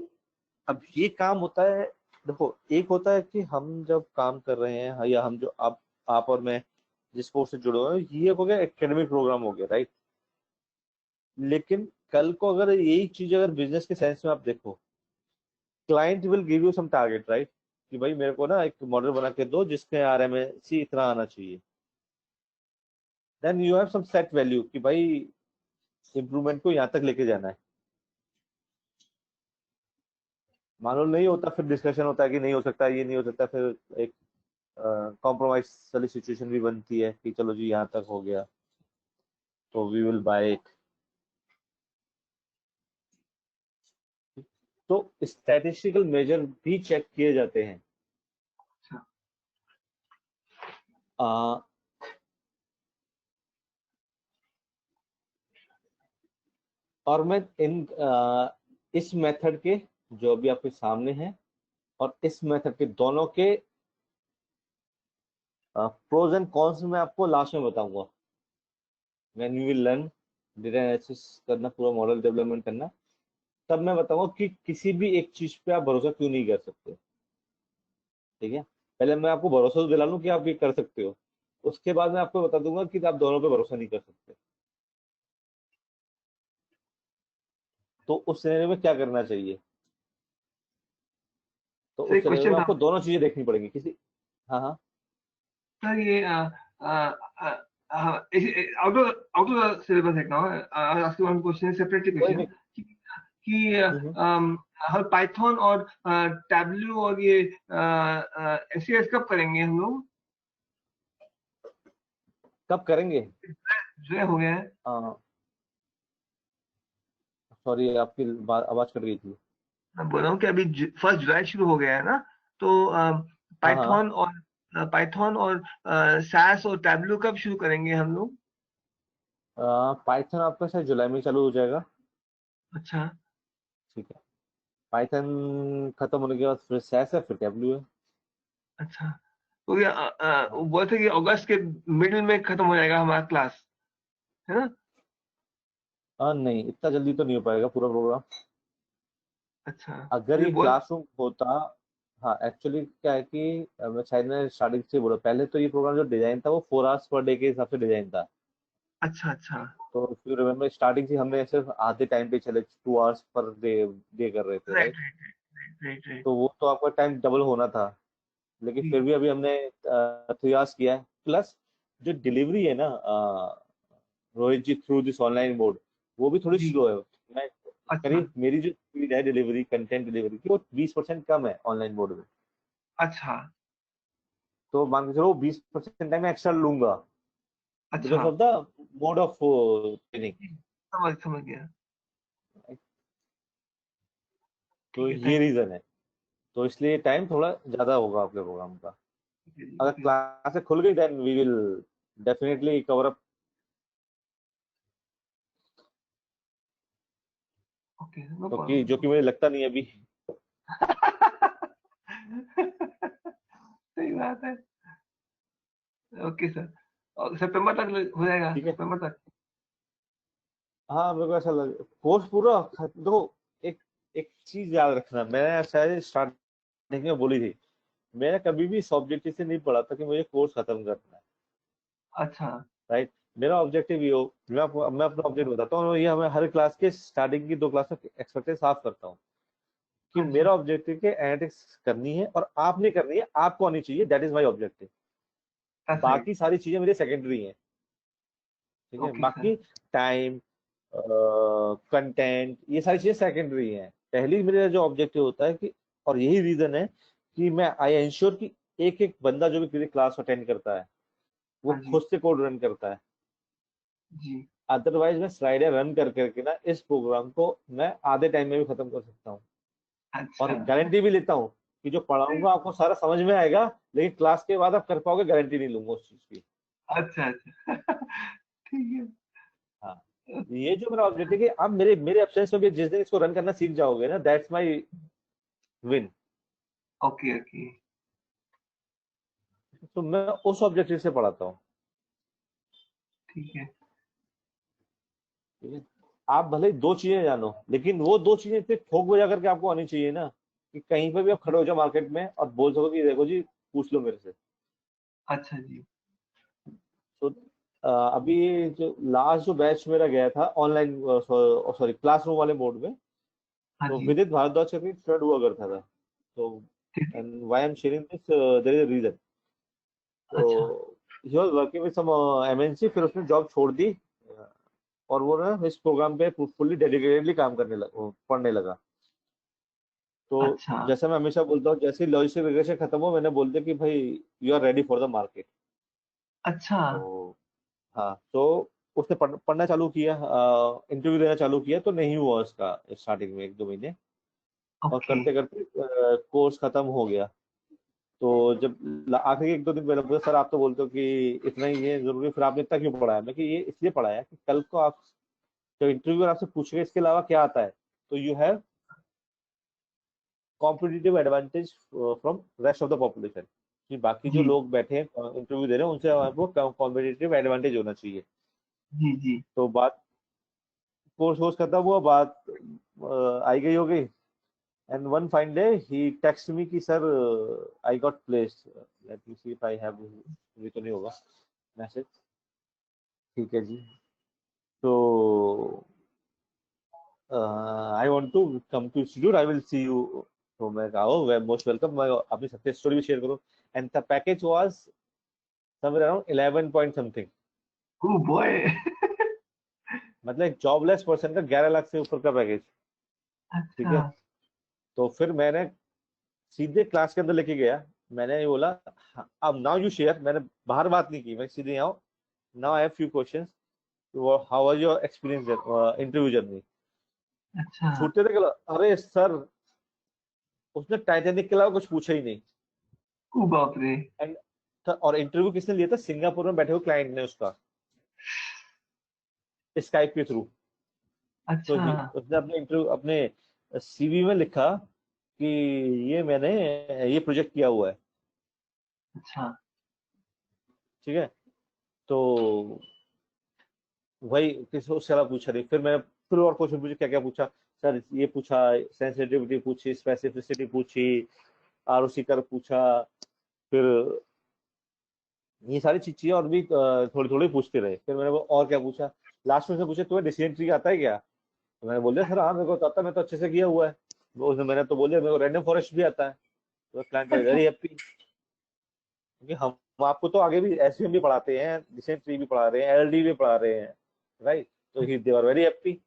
अब ये काम होता है, देखो एक होता है कि हम जब काम कर रहे हैं या हम जो आप और मैं जिस कोर्स से जुड़े हुए हैं, ये हो गया एकेडमिक प्रोग्राम हो गया, राइट। लेकिन कल को अगर यही चीज अगर बिजनेस के सेंस में आप देखो, client will give you some target, right, कि भाई मेरे को ना एक मॉडल बना के दो जिसके RMSE इतना आना चाहिए। Then you have some set value कि भाई इम्प्रूवमेंट को यहाँ तक लेके जाना है। मालूम नहीं होता, फिर डिस्कशन होता है कि नहीं हो सकता, ये नहीं हो सकता, फिर एक कॉम्प्रोमाइज वाली सिचुएशन भी बनती है कि चलो जी यहाँ तक हो गया तो वी विल बाय इट। तो स्टैटिस्टिकल मेजर भी चेक किए जाते हैं। आ, और मैं इस मेथड के जो अभी आपके सामने है और इस मेथड के दोनों के प्रोज एंड कॉन्स मैं आपको लास्ट में बताऊंगा। When you will learn data analysis करना, पूरा मॉडल डेवलपमेंट करना, तब मैं बताऊंगा कि किसी भी एक चीज पे आप भरोसा क्यों नहीं कर सकते। ठीक है, पहले मैं आपको भरोसा तो दिला लूं कि आप ये कर सकते हो, उसके बाद मैं आपको बता दूंगा कि आप दोनों पे भरोसा नहीं कर सकते। तो उस सिनेरियो में क्या करना चाहिए, तो सर उस एक सिनेरियो क्वेश्चन में था आपको दोनों चीजें देखनी पड़ेंगी किसी। हाँ हाँ, सर, ये आउट ऑफ द सिलेबस है ना, आस्क वन क्वेश्चन सेपरेटली कोई क्वेश्चन नहीं। कि हम्म, हम पाइथन और टैबलू और ये एससीएस कब करेंगे हम लोग? कब करेंगे? जो हो गया है। सॉरी आपकी आवाज कट गई थी। मैं बोल रहा हूँ कि अभी 1 जुलाई शुरू हो गया है ना, तो हाँ हाँ, पाइथन और सास और टैबलू कब शुरू करेंगे हम लोग? पाइथन आपका शायद जुलाई में चालू हो जाएगा। अच्छा ठीक है, पाइथन खत्म होने के बाद फिर सैस है, फिर टैबलू है। अच्छा। तो ये हाँ। वो थे कि अगस्त के मिडिल में खत्म हो जाएगा हमारा क्लास, है ना? नहीं, इतना जल्दी तो नहीं हो पाएगा पूरा प्रोग्राम। अच्छा, अगर ये ये बोल। क्लासरूम होता, हाँ एक्चुअली क्या है कि मैं शायद मैं स्टार्टिंग से बोला, पहले तो ये प्रोग्राम जो डिजाइन था वो 4 आवर्स पर डे के हिसाब से डिजाइन था। अच्छा अच्छा। तो इफ यू रिमेम्बर स्टार्टिंग से हमने सिर्फ आधे टाइम पे चले 2 आवर्स पर डे डे कर रहे थे, right right. Right right right right. तो वो तो आपका टाइम डबल होना था, लेकिन जी फिर भी अभी हमने 3 आवर्स किया है। प्लस जो डिलीवरी है ना रोहित जी, थ्रू दिस ऑनलाइन मोड, वो भी थोड़ी जी। स्लो है। मैं अच्छा करीब मेरी जो स्पीड है डिलीवरी, कंटेंट डिलीवरी की, वो 20% कम है ऑनलाइन मोड में। अच्छा तो मान के चलो 20% टाइम एक्स्ट्रा लूंगा बिकॉज अच्छा। Of the mode of training. समझ गया। तो ठीक है, ये थैंक रीजन है, तो इसलिए टाइम थोड़ा ज्यादा होगा आपके प्रोग्राम का। यू। अगर ओके क्लास खुल गई then we will definitely cover up. Okay, no क्योंकि जो प्रॉब्लम। कि मुझे लगता नहीं है अभी। सही बात है। ओके सर, और सितंबर तक हो जाएगा, ठीक है, सितंबर तक। हाँ मेरे को ऐसा लग, कोर्स पूरा देखो, एक एक चीज याद रखना, मैंने शायद स्टार्टिंग में बोली थी, मैंने कभी भी इस ऑब्जेक्टिव से नहीं पढ़ा था कि मुझे कोर्स खत्म करना है, अच्छा राइट। मेरा ऑब्जेक्टिव ये हो, मैं अपना ऑब्जेक्ट बताता हूँ, ये हमें हर क्लास के स्टार्टिंग की 2 क्लास में एक्सपेक्टेड साफ करता हूँ कि अच्छा मेरा ऑब्जेक्टिव के एनालिटिक्स करनी है और आपने करनी है, आपको आनी चाहिए, that is my objective. That's right. बाकी सारी चीजें मेरी सेकेंडरी हैं। ठीक है, ओके सर। बाकी टाइम, कंटेंट, ये सारी चीजें सेकेंडरी हैं। पहली मेरा जो ऑब्जेक्टिव होता है कि, और यही रीजन है कि मैं आई इंश्योर कि एक एक बंदा जो भी मेरी क्लास अटेंड करता है वो हाँ जी। खुद से कोड रन करता है। जी। अदरवाइज मैं स्लाइडर रन कर करके ना इस प्रोग्राम को मैं आधे टाइम में भी खत्म कर सकता हूँ। और अच्छा गारंटी भी लेता हूँ कि जो पढ़ाऊंगा आपको सारा समझ में आएगा, लेकिन क्लास के बाद आप कर पाओगे, गारंटी नहीं लूंगा उस चीज की। अच्छा अच्छा। ठीक है। हाँ, ये जो मेरा ऑब्जेक्टिव है कि आप मेरे मेरे एब्सेंस में भी जिस दिन इसको रन करना सीख जाओगे ना, that's my win. Okay okay. तो मैं उस ऑब्जेक्टिव से पढ़ाता हूँ। ठीक है। ठीक है, आप भले ही 2 चीजें जानो, लेकिन वो 2 चीजें इतने ठोक बजा करके आपको आनी चाहिए ना कि कहीं पे भी आप खड़े हो जाओ मार्केट में और बोल सको कि देखो जी पूछ लो मेरे से। अच्छा जी। तो अभी जो लास्ट जो बैच मेरा गया था ऑनलाइन, सॉरी क्लासरूम वाले मोड में, हाँ तो जी। विदित भारद्वाज का फ्रेंड हुआ करता था। तो ठीक है। And why I am sharing this, there is a reason. अच्छा। तो he was working with some MNC, फिर उसने जॉब छोड़ दी और वो ना इस प्रोग्राम पे फुल्ली डेडिकेटेडली काम करने लगा, पढ़ने लगा। तो अच्छा। जैसे मैं हमेशा बोलता हूँ, जैसे लॉजिस्टिक रिग्रेशन खत्म हो मैंने बोल दिया कि भाई you are ready for the market. अच्छा। तो हाँ, तो उसने पढ़ना चालू किया, इंटरव्यू देना चालू किया, तो नहीं हुआ उसका स्टार्टिंग में 1-2 महीने, और ओके। करते करते कोर्स खत्म हो गया। तो जब आखिरी 1-2 दिन पहले बोला सर आप तो बोलते हो कि इतना ही है जरूरी, फिर आपने इतना क्यों पढ़ाया? मैं कि ये इसलिए पढ़ाया कि कल को आप जब इंटरव्यूअर आपसे पूछेगा इसके अलावा क्या आता है, तो you have competitive advantage from rest of the population, कि बाकी जो जी लोग बैठे हैं इंटरव्यू दे रहे हैं उनसे आपको कॉम्पिटिटिव एडवांटेज होना चाहिए। जी। जी। तो बात कोर्स वोर्स खत्म हुआ, बात आई गई हो गई, एंड वन फाइन डे ही टेक्स्ट मी कि sir I got placed, let me see if I have, ये तो नहीं होगा मैसेज। ठीक है जी, तो I want to come to institute, I will see you. तो मैं कहा ओ मोस्ट वेलकम, मैं अपनी सक्सेस स्टोरी भी शेयर करूं। And the package was somewhere around 11 point something, oh boy. मतलब एक जॉबलेस पर्सन का 11 लाख से ऊपर का पैकेज। ठीक अच्छा। है, तो फिर मैंने सीधे क्लास के अंदर लेके गया, मैंने ये बोला हाँ, अब नाउ यू शेयर, मैंने बाहर बात नहीं की, मैं सीधे आओ, now I have few questions, how was your experience interview journey. अच्छा। छूटते थे कि अरे सर उसने टाइटैनिक के अलावा कुछ पूछा ही नहीं। ओ बाप रे। एंड और इंटरव्यू किसने लिया था? सिंगापुर में बैठे हुए क्लाइंट ने उसका, स्काइप के थ्रू। तो अच्छा। उसने अपने इंटरव्यू अपने सीवी में लिखा कि ये मैंने ये प्रोजेक्ट किया हुआ है। अच्छा। ठीक है, तो वही किसी उससे अलावा पूछा नहीं। फिर मैंने फिर और क्वेश्चन पूछे, क्या क्या पूछा सर, ये पूछा, सेंसिटिविटी पूछी, स्पेसिफिसिटी पूछी, आरओसी कर पूछा, फिर ये सारी चीजें और भी थोड़ी थोड़ी पूछते रहे। फिर मैंने वो और क्या पूछा, लास्ट में उसने पूछा तुम्हें डिसीजन ट्री आता है क्या? तो मैंने बोल दिया सर हाँ मेरे को तो आता है, मैं तो अच्छे से किया हुआ है। उसने मैंने तो बोल दिया मेरे को रैंडम फॉरेस्ट भी आता है। तो क्लाइंट वाज वेरी हैप्पी, क्योंकि हम आपको तो आगे भी एसवीएम भी पढ़ाते हैं, डिसीजन ट्री भी पढ़ा रहे हैं, एलडी भी पढ़ा रहे हैं, राइट? तो ही दे आर वेरी हैप्पी।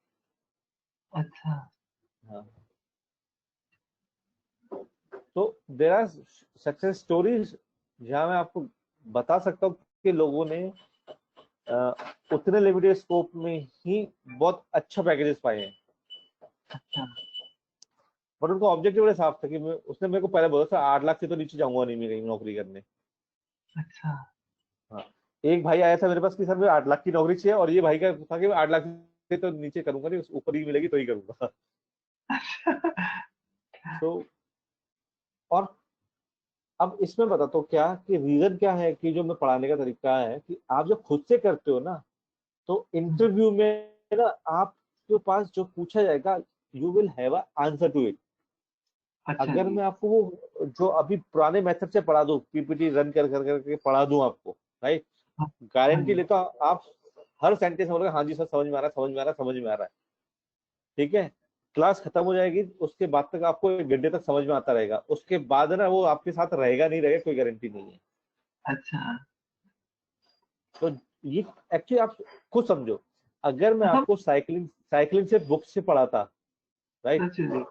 अच्छा। हाँ, तो देर आर सक्सेस स्टोरीज जहाँ मैं आपको बता सकता हूँ कि लोगों ने अ, उतने लिमिटेड स्कोप में ही बहुत अच्छा पैकेजेस पाए हैं। अच्छा। बट उनका ऑब्जेक्टिव बड़े साफ था कि उसने मेरे को पहले बोला था 8 लाख से तो नीचे जाऊंगा नहीं मैं कहीं नौकरी करने। अच्छा। हाँ, एक भाई आया था मेरे पास कि सर मैं 8 लाख की नौकरी चाहिए, और ये भाई का था कि मैं 8 लाख से तो नीचे करूंगा नहीं, ऊपर ही मिलेगी तो ही करूंगा। तो और अब इसमें बताता हूँ क्या कि रीजन क्या है कि जो मैं पढ़ाने का तरीका है कि आप जब खुद से करते हो ना, तो इंटरव्यू में ना आपके पास जो पूछा जाएगा you will have a answer to it. अच्छा अगर जी। मैं आपको वो जो अभी पुराने मेथड से पढ़ा दूं, पीपीटी रन कर कर करके पढ़ा दूं आपको, राइट, हाँ। हाँ गारंटी जी। लेता हूं आप हर सेंटेंस में बोलोगे हाँ जी सर समझ में आ रहा है, समझ में आ रहा है, समझ में आ रहा है। ठीक है, क्लास खत्म हो जाएगी, उसके बाद तक आपको 1 घंटे तक समझ में आता रहेगा, उसके बाद ना वो आपके साथ रहेगा नहीं रहेगा कोई गारंटी नहीं है। अच्छा। तो ये एक्चुअली आप खुद समझो, अगर मैं मतलब आपको साइकिलिंग साइकिलिंग से बुक से पढ़ाता, राइट, सच जी।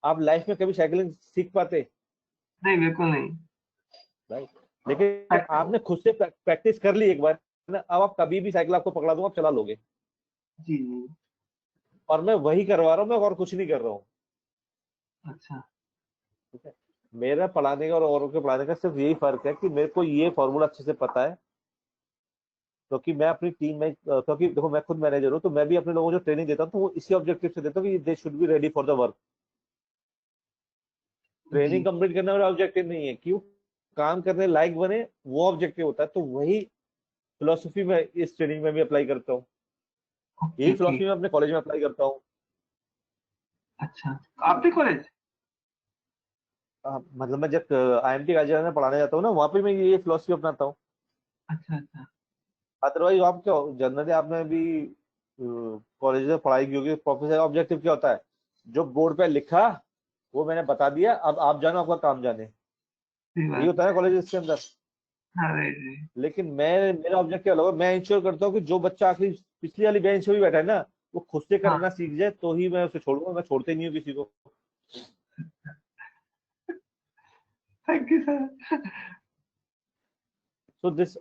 आप लाइफ में कभी साइकिलिंग सीख पाते? नहीं, बिल्कुल नहीं। राइट, लेकिन प्रैक्टिस। आपने खुद से प्रैक्टिस कर ली एक बार ना, अब आप कभी भी साइकिल आपको पकड़ा दूंगा आप चला लोगे। जी जी। और मैं वही करवा रहा हूँ, मैं और कुछ नहीं कर रहा हूँ। अच्छा। ठीक है, मेरा पढ़ाने का और औरों के पढ़ाने का सिर्फ यही फर्क है कि मेरे को ये फॉर्मूला अच्छे से पता है, क्योंकि मैं अपनी टीम में क्योंकि देखो मैं खुद मैनेजर हूँ, तो मैं भी अपने लोगों को जो ट्रेनिंग देता हूँ तो वो इसी ऑब्जेक्टिव से देता हूँ कि they should be ready for the work. जी। ट्रेनिंग कंप्लीट करने वाला ऑब्जेक्टिव नहीं है, क्यों काम करने लायक बने, वो ऑब्जेक्टिव होता है। तो वही फिलोसफी में इस ट्रेनिंग में भी अप्लाई करता हूँ, यही ओके। फिलोसफी में अपने कॉलेज में अप्लाई करता हूँ। अच्छा, आपके कॉलेज? मतलब मैं जब IMT गाजियाबाद में पढ़ाने जाता हूँ ना, वहाँ पे मैं ये फिलोसफी अपनाता हूँ। अच्छा अच्छा। अदरवाइज आप क्या जनरली आपने भी कॉलेज में पढ़ाई की होगी, प्रोफेसर का ऑब्जेक्टिव क्या होता है, जो बोर्ड पे लिखा वो मैंने बता दिया, अब आप जानो आपका काम जाने, सही यही बात होता है कॉलेज के अंदर। है। अरे जी। लेकिन मेरा ऑब्जेक्टिव अलग है, मैं इंश्योर करता हूँ कि जो बच्चा आखिरी पिछली वाली बेंच पे भी बैठा है ना, वो खुद से हाँ। करना सीख जाए, तो ही मैं उसे छोड़ूंगा, मैं छोड़ते नहीं हूँ किसी को। Thank you sir. So this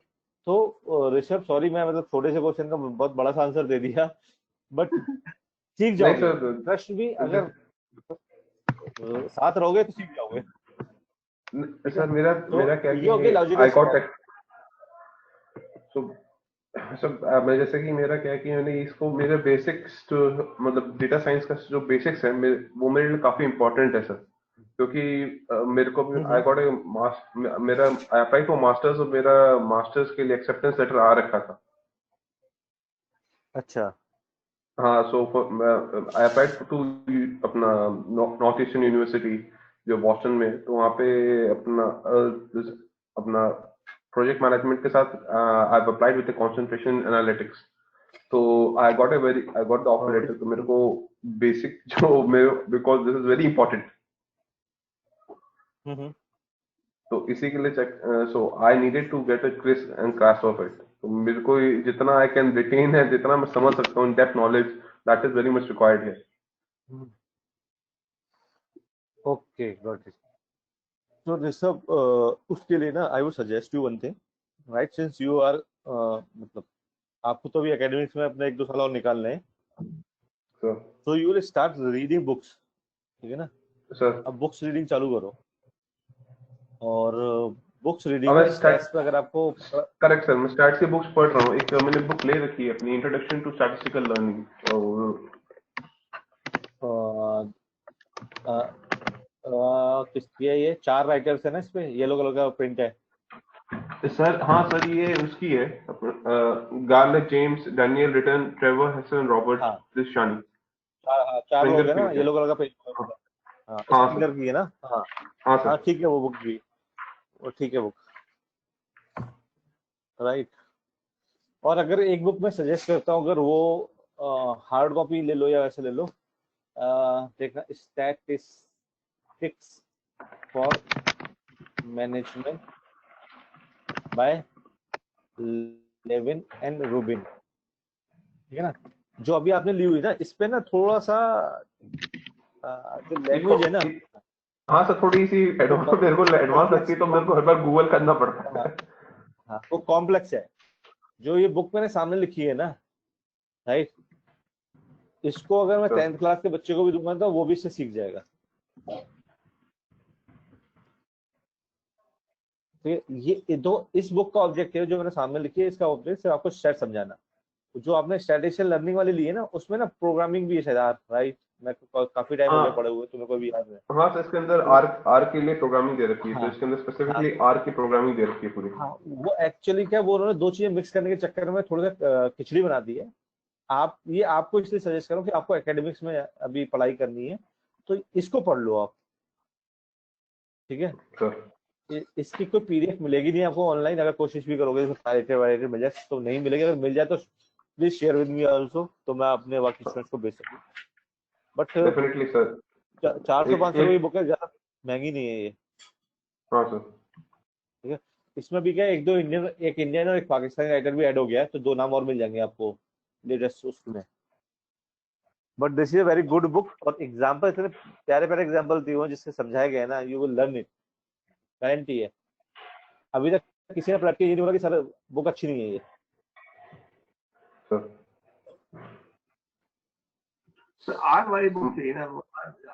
तो ऋषभ सॉरी, मैं मतलब छोटे से क्वेश्चन का बहुत बड़ा सा आंसर दे दिया, बट सीख नहीं जाओगे, सर, ट्रस्ट भी, अगर साथ रहोगे तो सीख जाओगे। ठीक है, सर मेरा तो मेरा क्या ये कि हो गया लॉजिकल आई गॉट, स्टेप। तो सब मैं जैसे कि मेरा क्या है कि मैंने इसको मेरे बेसिक्स जो मतलब डेटा साइंस का जो बेसिक्स है वो मेरे लिए काफी इंपॉर्टेंट है सर, क्योंकि मेरे को भी आई गॉट ए मेरा आई अप्लाई फॉर मास्टर्स, और मेरा मास्टर्स के लिए एक्सेप्टेंस लेटर आ रखा था। अच्छा। हाँ, सो आई अप्लाइड टू अपना नॉर्थ ईस्टर्न यूनिवर्सिटी जो बॉस्टन में है, तो वहाँ पे अपना अपना प्रोजेक्ट मैनेजमेंट के साथ I applied with concentration analytics. तो I got the offer letter, तो मेरे को बेसिक जो मेरे, because this is very important, hmm. तो इसी के लिए check, so I needed to get a criss and cross of it. तो मेरे को जितना आई कैन रिटेन है, जितना मैं समझ सकता हूँ, depth knowledge, that is very much required है। Okay, got it. तो ऋषभ उसके लिए ना I would suggest you one thing, right, since you are मतलब आपको तो भी एकेडमिक्स में अपने 1-2 साल और निकालने हैं, सर तो you will start reading books, ठीक है ना। सर अब बुक्स रीडिंग चालू करो, और बुक्स अब रीडिंग मैं में स्टैट्स पे अगर आपको करेक्ट सर, मैं स्टैट्स की बुक्स पढ़ रहा हूँ। एक मैंने बुक ले रखी है अपनी, इंट्रोडक्शन टू स्टैटिस्टिकल लर्निंग, और किसकी है, ये 4 राइटर्स है ना, इस पे येलो कलर का प्रिंट है। सर हाँ सर, ये उसकी है, Gareth James, Daniela Witten, Trevor Hastie, Robert हाँ, क्रिस्टियानी, 4 लोग स्प्रिंगर है ना, की है। येलो कलर का पेज। हाँ हाँ, हाँ स्प्रिंगर सर, की है ना। हाँ। हाँ हाँ सर। ठीक है, वो बुक भी, वो ठीक है बुक, राइट। और अगर एक बुक मैं सजेस्ट करता हूँ, अगर वो हार्ड कॉपी ले लो या वैसे ले लो, देखना, statistics for management by Levin and Rubin, ठीक है ना। जो अभी आपने ली हुई ना, इस पे ना थोड़ा सा जो इसको लैंग्वेज है ना, हाँ सर, थोड़ी सी वो एडवांस, मेरे को एडवांस लगती कॉम्प्लेक्स, है, तो मेरे को हर बार गूगल करना पड़ता है। हाँ वो कॉम्प्लेक्स है। जो ये बुक मैंने सामने लिखी है ना, राइट, इसको अगर मैं सर 10th क्लास के बच्चे को भी दूंगा तो वो भी इससे सीख जाएगा। तो ये दो, इस बुक का ऑब्जेक्टिव जो मैंने सामने लिखी है, इसका ऑब्जेक्ट सिर्फ आपको स्टैट समझाना। जो आपने स्टैटिस्टिकल लर्निंग वाली ली है ना, उसमें ना प्रोग्रामिंग भी है शायद, राइट, मैं काफी टाइम हो गया हाँ पढ़े हुए, तुम्हें को भी याद है। हाँ सर, इसके अंदर तो आर आर के लिए प्रोग्रामिंग दे रखी है, तो हाँ, इसके अंदर हाँ, स्पेसिफिकली आर की प्रोग्रामिंग दे रखी है पूरी। हाँ, वो एक्चुअली क्या, वो उन्होंने दो चीजें मिक्स करने के चक्कर में थोड़ा सा खिचड़ी बना दी है। आप ये आपको इसलिए सजेस्ट करूं कि आपको एकेडमिक्स में अभी पढ़ाई करनी है, तो इसको पढ़ लो आप, ठीक है। सर इसकी कोई पीडीएफ मिलेगी नहीं आपको ऑनलाइन, अगर कोशिश भी करोगे तो मिल जाए, तो नहीं मिलेगी, अगर मिल जाए तो please share with me also, तो मैं अपने बाकी स्टूडेंट्स को भेज सकूं। But definitely sir. 400-500 की एक बुक है, ज्यादा महंगी नहीं है ये, हाँ सर। ठीक है। इसमें भी क्या है, एक इंडियन और एक पाकिस्तानी राइटर भी ऐड हो गया है, तो 2 नाम और मिल जाएंगे आपको लेटेस्ट उसमें। But this is a very good book, और एग्जाम्पल इतने प्यारे प्यारे एग्जाम्पल दिए हुए हैं जिससे समझाया गया है ना, you will learn it, guarantee है। अभी तक किसी ने पलट के ये नहीं बोला कि सर बुक अच्छी नहीं है ये। सर तो आर्ट वाली बुक चाहिए ना,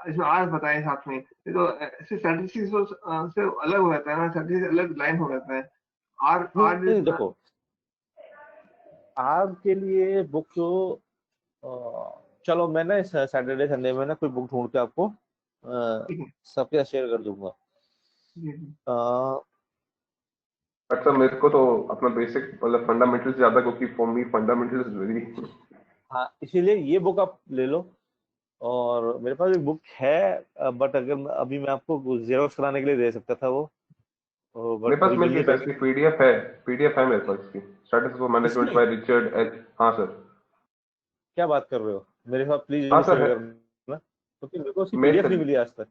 इसमें आर्ट बताए साथ में, ये तो ऐसे स्टैटिस्टिक्स से अलग हो जाता है ना, स्टैटिस्टिक्स अलग लाइन हो जाता है। आर्ट नहीं, आर्ट नहीं, देखो, आपके लिए बुक चलो मैं ना इस सैटरडे संडे में ना कोई बुक ढूंढ के आपको ठीक है। सबके साथ शेयर कर दूंगा। जी, जी। अ, बट सर मेरे को तो अपना बेसिक मतलब फंडामेंटल ज्यादा, क्योंकि for me fundamental is very. हाँ, इसीलिए ये बुक आप ले लो। और मेरे पास एक बुक है, बट अगर अभी मैं आपको जेरोक्स कराने के लिए दे सकता था वो, मेरे बट पास अभी मिल जल्दी गई सर, पैसे इसकी पीडीएफ है मेरे पास इसकी, स्टैटिस्टिक्स मैनेजमेंट इसकी। By Richard H. हाँ सर। क्या बात कर रहे हो, मेरे साथ प्लीज हाँ जरूर सर शेयर है। करना, क्योंकि मेरे को उसकी मेल पीडीएफ कर। नहीं मिली आज तक।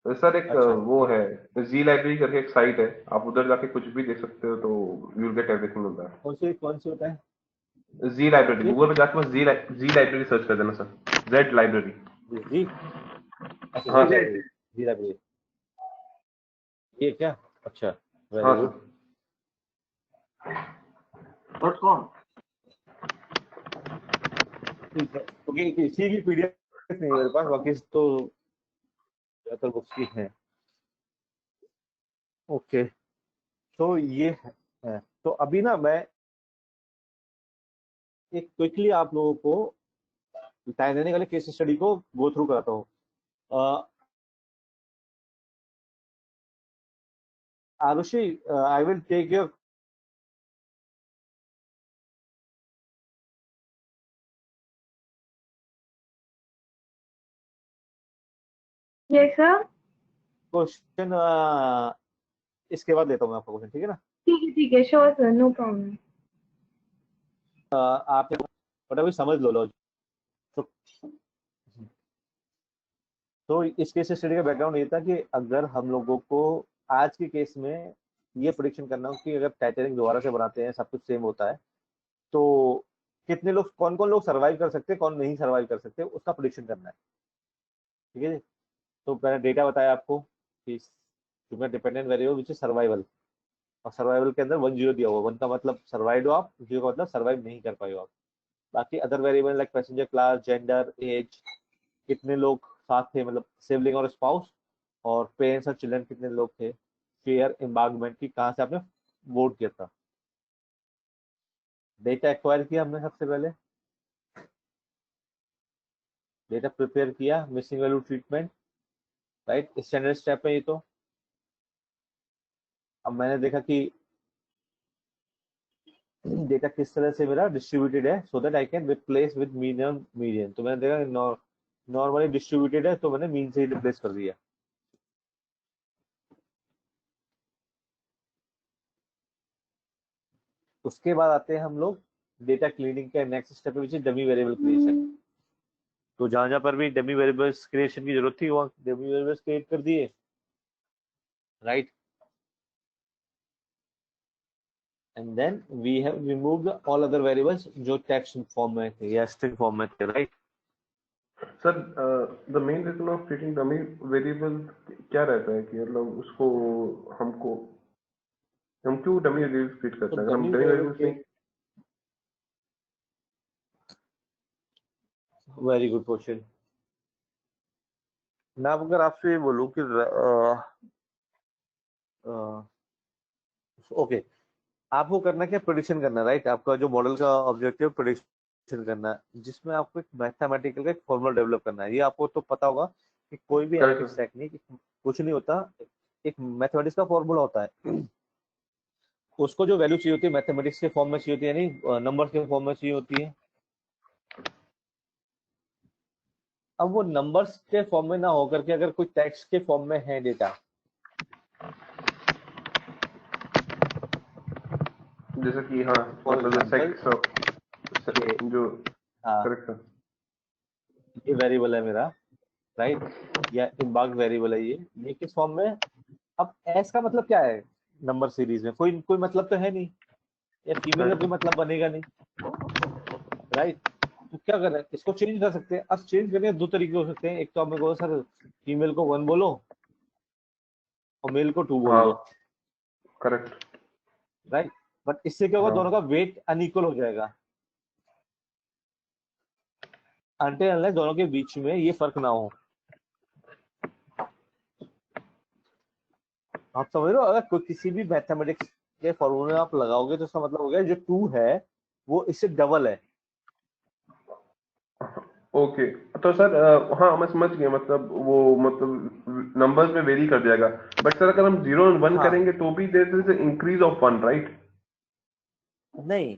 सर एक अच्छा, वो है, जी लाइब्रेरी करके एक साइट है, आप उधर जाके कुछ भी देख सकते हो, तो you will get everything on that. कौन सी होता है जी लाइब्रेरी, ये? गूगल पे जाके बस जी लाइब्रेरी सर्च कर देना सर, जेड लाइब्रेरी। जी, अच्छा, हाँ जी सर। लाइब्रेरी। जी लाइब्रेरी, ये क्या? अच्छा, वेरी हाँ गुड। सर। .com। ठीक है, क्योंकि इसी की पीडीएफ नहीं है मेरे पास, बाकी तो ज्यादातर बुक्स की है। ओके, तो ये है। तो अभी ना मैं एक क्विकली आप लोगों को टाइटैनिक वाले केस स्टडी को गो थ्रू कराता हूँ। Arushi, I will take your. Yes sir. Question इसके बाद लेता हूँ मैं आपका क्वेश्चन, ठीक है ना? ठीक है, श्योर सर, नो प्रॉब्लम। आप बट अभी समझ लो तो, तो इस केस स्टडी का बैकग्राउंड ये था कि अगर हम लोगों को आज के केस में ये प्रिडिक्शन करना हो कि अगर टाइटैनिक दोबारा से बनाते हैं, सब कुछ सेम होता है, तो कितने लोग, कौन कौन लोग सर्वाइव कर सकते हैं, कौन नहीं सर्वाइव कर सकते, उसका प्रिडिक्शन करना है। ठीक है जी? तो मैंने डेटा बताया आपको कि dependent variable which is survival, और सर्वाइवल के अंदर 1 0 दिया हुआ, 1 का मतलब सर्वाइव हो आप, 0 का मतलब सर्वाइव नहीं कर पाए हो आप। बाकी other variable like passenger class, gender, age, कितने लोग साथ थे, मतलब सिबलिंग और स्पाउस, और पेरेंट्स और चिल्ड्रन कितने लोग थे, फेयर एम्बार्गमेंट की कहाँ से आपने वोट किया था, डेटा एक्वायर किया हमने सबसे पहले, डेटा प्रिपेयर किया, missing value treatment, right, standard step है ये तो। अब मैंने देखा कि डेटा किस तरह से मेरा डिस्ट्रीब्यूटेड है, so that I can replace with mean median. तो मैंने देखा नॉर्मली डिस्ट्रीब्यूटेड है, तो मैंने मीन से ही रिप्लेस कर दिया। उसके बाद आते हैं हम लोग डेटा क्लीनिंग के next step which is dummy variable creation. तो जहां जहां पर भी डमी वेरिएबल्स क्रिएशन की जरूरत थी वहां डमी वेरिएबल्स क्रिएट कर दिए, right, and then we have removed all other variables जो टेक्स्ट फॉर्म में थे या स्ट्रिंग फॉर्म में थे, right. Sir the main reason of creating dummy variable क्या रहता है, कि मतलब उसको हमको, हम क्यों डमी वेरिएबल क्रिएट तो करते हैं, अगर हम डमी डमी वेरिएबल वेरिएबल्स नहीं। Create, very good question. मैं अगर आपसे बोलूं कि ओके, आपको करना क्या, प्रेडिक्शन करना, राइट। आपका जो मॉडल का ऑब्जेक्टिव प्रेडिक्शन करना है, जिसमें आपको एक मैथमेटिकल का एक फॉर्मूला डेवलप करना है। ये आपको तो पता होगा कि कोई भी करेक्ट एनालिटिक्स टेक्निक कुछ नहीं होता, एक मैथमेटिक्स का फॉर्मूला होता है। उसको जो वैल्यू चाहिए होती है मैथमेटिक्स के फॉर्म में चाहिए होती है, यानी नंबर्स के फॉर्म में चाहिए होती है। अब वो नंबर्स के फॉर्म में ना होकर के अगर कोई टेक्स्ट के फॉर्म में है डेटा, जैसे कि हाँ, फॉर मतलब एग्जाम्पल जो। हाँ, करेक्ट सर। ये वेरिएबल है मेरा, राइट, या इम्बाग वेरिएबल है ये किस फॉर्म में? अब एस का मतलब क्या है नंबर सीरीज में? कोई कोई मतलब तो है नहीं, या फीमेल का कोई मतलब बनेगा नहीं, राइट। तो क्या कर रहे हैं, इसको चेंज कर सकते हैं। अब चेंज करने के दो तरीके हो सकते हैं, एक तो आप मेरे को सर फीमेल को 1 बोलो और मेल को 2 बोल हाँ दो, करेक्ट। राइट। बट इससे क्या होगा, हाँ दोनों का वेट अनइक्वल हो जाएगा, अनटिल अनलेस दोनों के बीच में ये फर्क ना हो। आप समझ रहे हो, अगर कोई किसी भी मैथमेटिक्स के फॉर्मूले आप लगाओगे तो इसका मतलब हो गया जो 2 है वो इससे डबल है, ओके, तो सर हाँ मैं समझ गया, मतलब वो मतलब नंबर्स में वेरी कर जाएगा, बट सर अगर हम 0 और 1 हाँ करेंगे तो भी there is increase of 1, right? नहीं,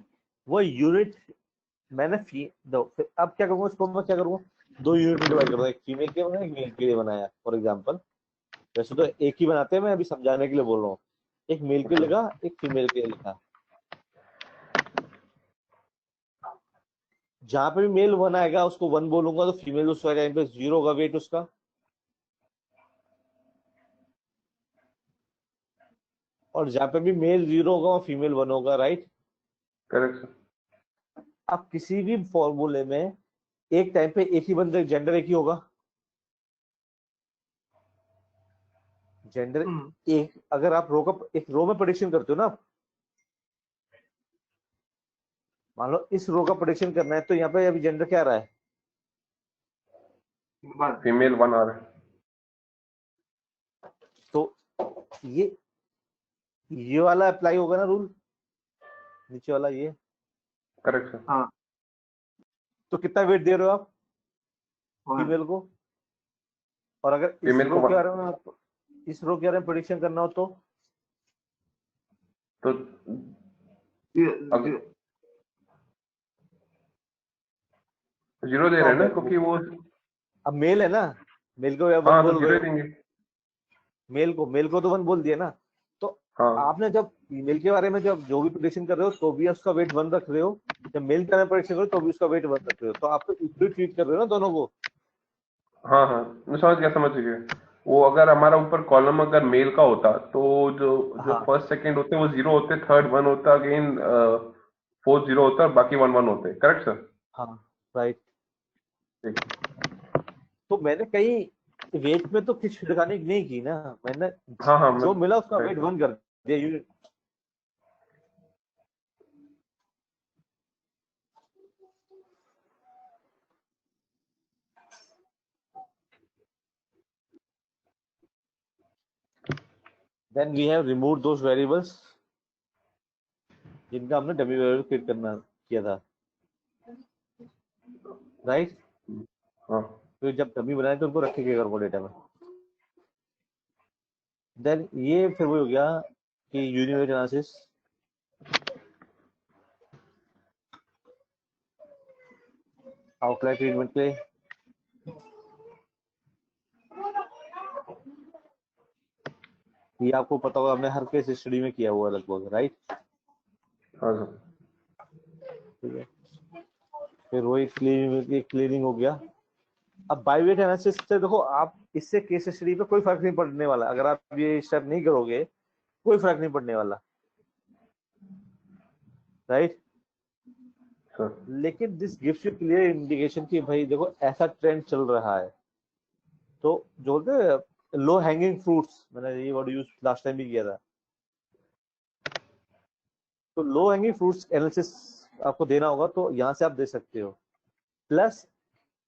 वो यूनिट मैंने अब क्या करूंगा, उसको मैं क्या करूंगा, 2 यूनिट में डिवाइड करूंगा, एक फीमेल के बनाया, एक मेल के लिए बनाया फॉर एग्जाम्पल। वैसे तो एक ही बनाते हैं, मैं अभी समझाने के लिए बोल रहा हूँ। एक मेल के लिए लिखा, एक फीमेल के लिए लिखा। जहां पे भी मेल 1 आएगा उसको 1 बोलूंगा, तो फीमेल उस टाइम पे 0 होगा वेट उसका। और जहां पे भी मेल 0 होगा वहाँ फीमेल 1 होगा, राइट। Correct sir. अब किसी भी फॉर्मूले में एक टाइम पे एक ही बंदे जेंडर एक ही होगा। जेंडर हम्म, एक, अगर आप एक रो में प्रेडिक्शन करते हो ना, मान लो इस रो का प्रेडिक्शन करना है, तो यहाँ पे अभी जेंडर क्या आ रहा है, बस फीमेल 1 आ रहा है। तो ये वाला अप्लाई होगा ना रूल, नीचे वाला ये। Correct sir. हाँ तो कितना वेट दे रहे हो आप वन फीमेल को। और अगर इस फीमेल को रो के 1, बारे में इस रो के बारे में प्रेडिक्शन करना हो तो तो अगर 0 दे रहे हैं ना, क्योंकि वो, अब मेल है ना, मेल को 1 हाँ तो बोल 0 रहे ही हो, देंगे। मेल को तो 1 बोल दिया ना। तो हाँ आपने जब फीमेल के बारे में जब जो भी प्रेडिक्शन कर रहे हो तो भी उसका वेट 1 रख रहे हो, जब मेल के बारे में प्रेडिक्शन कर रहे हो तो भी उसका वेट 1 रख रहे हो, तो आप तो इक्वली ट्रीट कर रहे हो ना दोनों को। हाँ हाँ, मैं समझ गया समझ गया। वो अगर हमारा ऊपर कॉलम अगर मेल का होता तो जो जो हाँ फर्स्ट सेकंड होते हैं वो 0 होते, थर्ड 1 होता, अगेन फोर्थ 0 होता, और बाकी 1 1 होते, करेक्ट सर? हाँ राइट। ठीक। तो मैंने कहीं वेट में तो कुछ छिड़कानी नहीं की ना, मैंने हाँ हाँ मैं, जो मिला उसका वेट राइट। 1 कर दिया unit. Then we have remove those variables जिनका हमने डमी वेरिएबल क्रिएट करना किया था, राइट। हाँ तो जब डमी बनाए तो उनको रखेंगे अगर वो डेटा में। देन ये फिर वो हो गया कि यूनिवेट एनालिसिस। आउटलायर ट्रीटमेंट के ये आपको पता होगा, हमने हर केस स्टडी में किया हुआ लगभग, राइट। हाँ सर। ठीक है, फिर वही क्लीनिंग हो गया। अब बायोवेट एनालिसिस से देखो आप, इससे केस स्टडी पे कोई फर्क नहीं पड़ने वाला, अगर आप ये स्टेप नहीं करोगे कोई फर्क नहीं पड़ने वाला, राइट। सर लेकिन this gives you clear indication कि भाई देखो ऐसा ट्रेंड चल रहा है। तो जो बोलते हैं लो हैंगिंग फ्रूट्स, मैंने ये वर्ड यूज लास्ट टाइम भी किया था। तो लो हैंगिंग फ्रूट्स एनालिसिस आपको देना होगा तो यहाँ से आप दे सकते हो। प्लस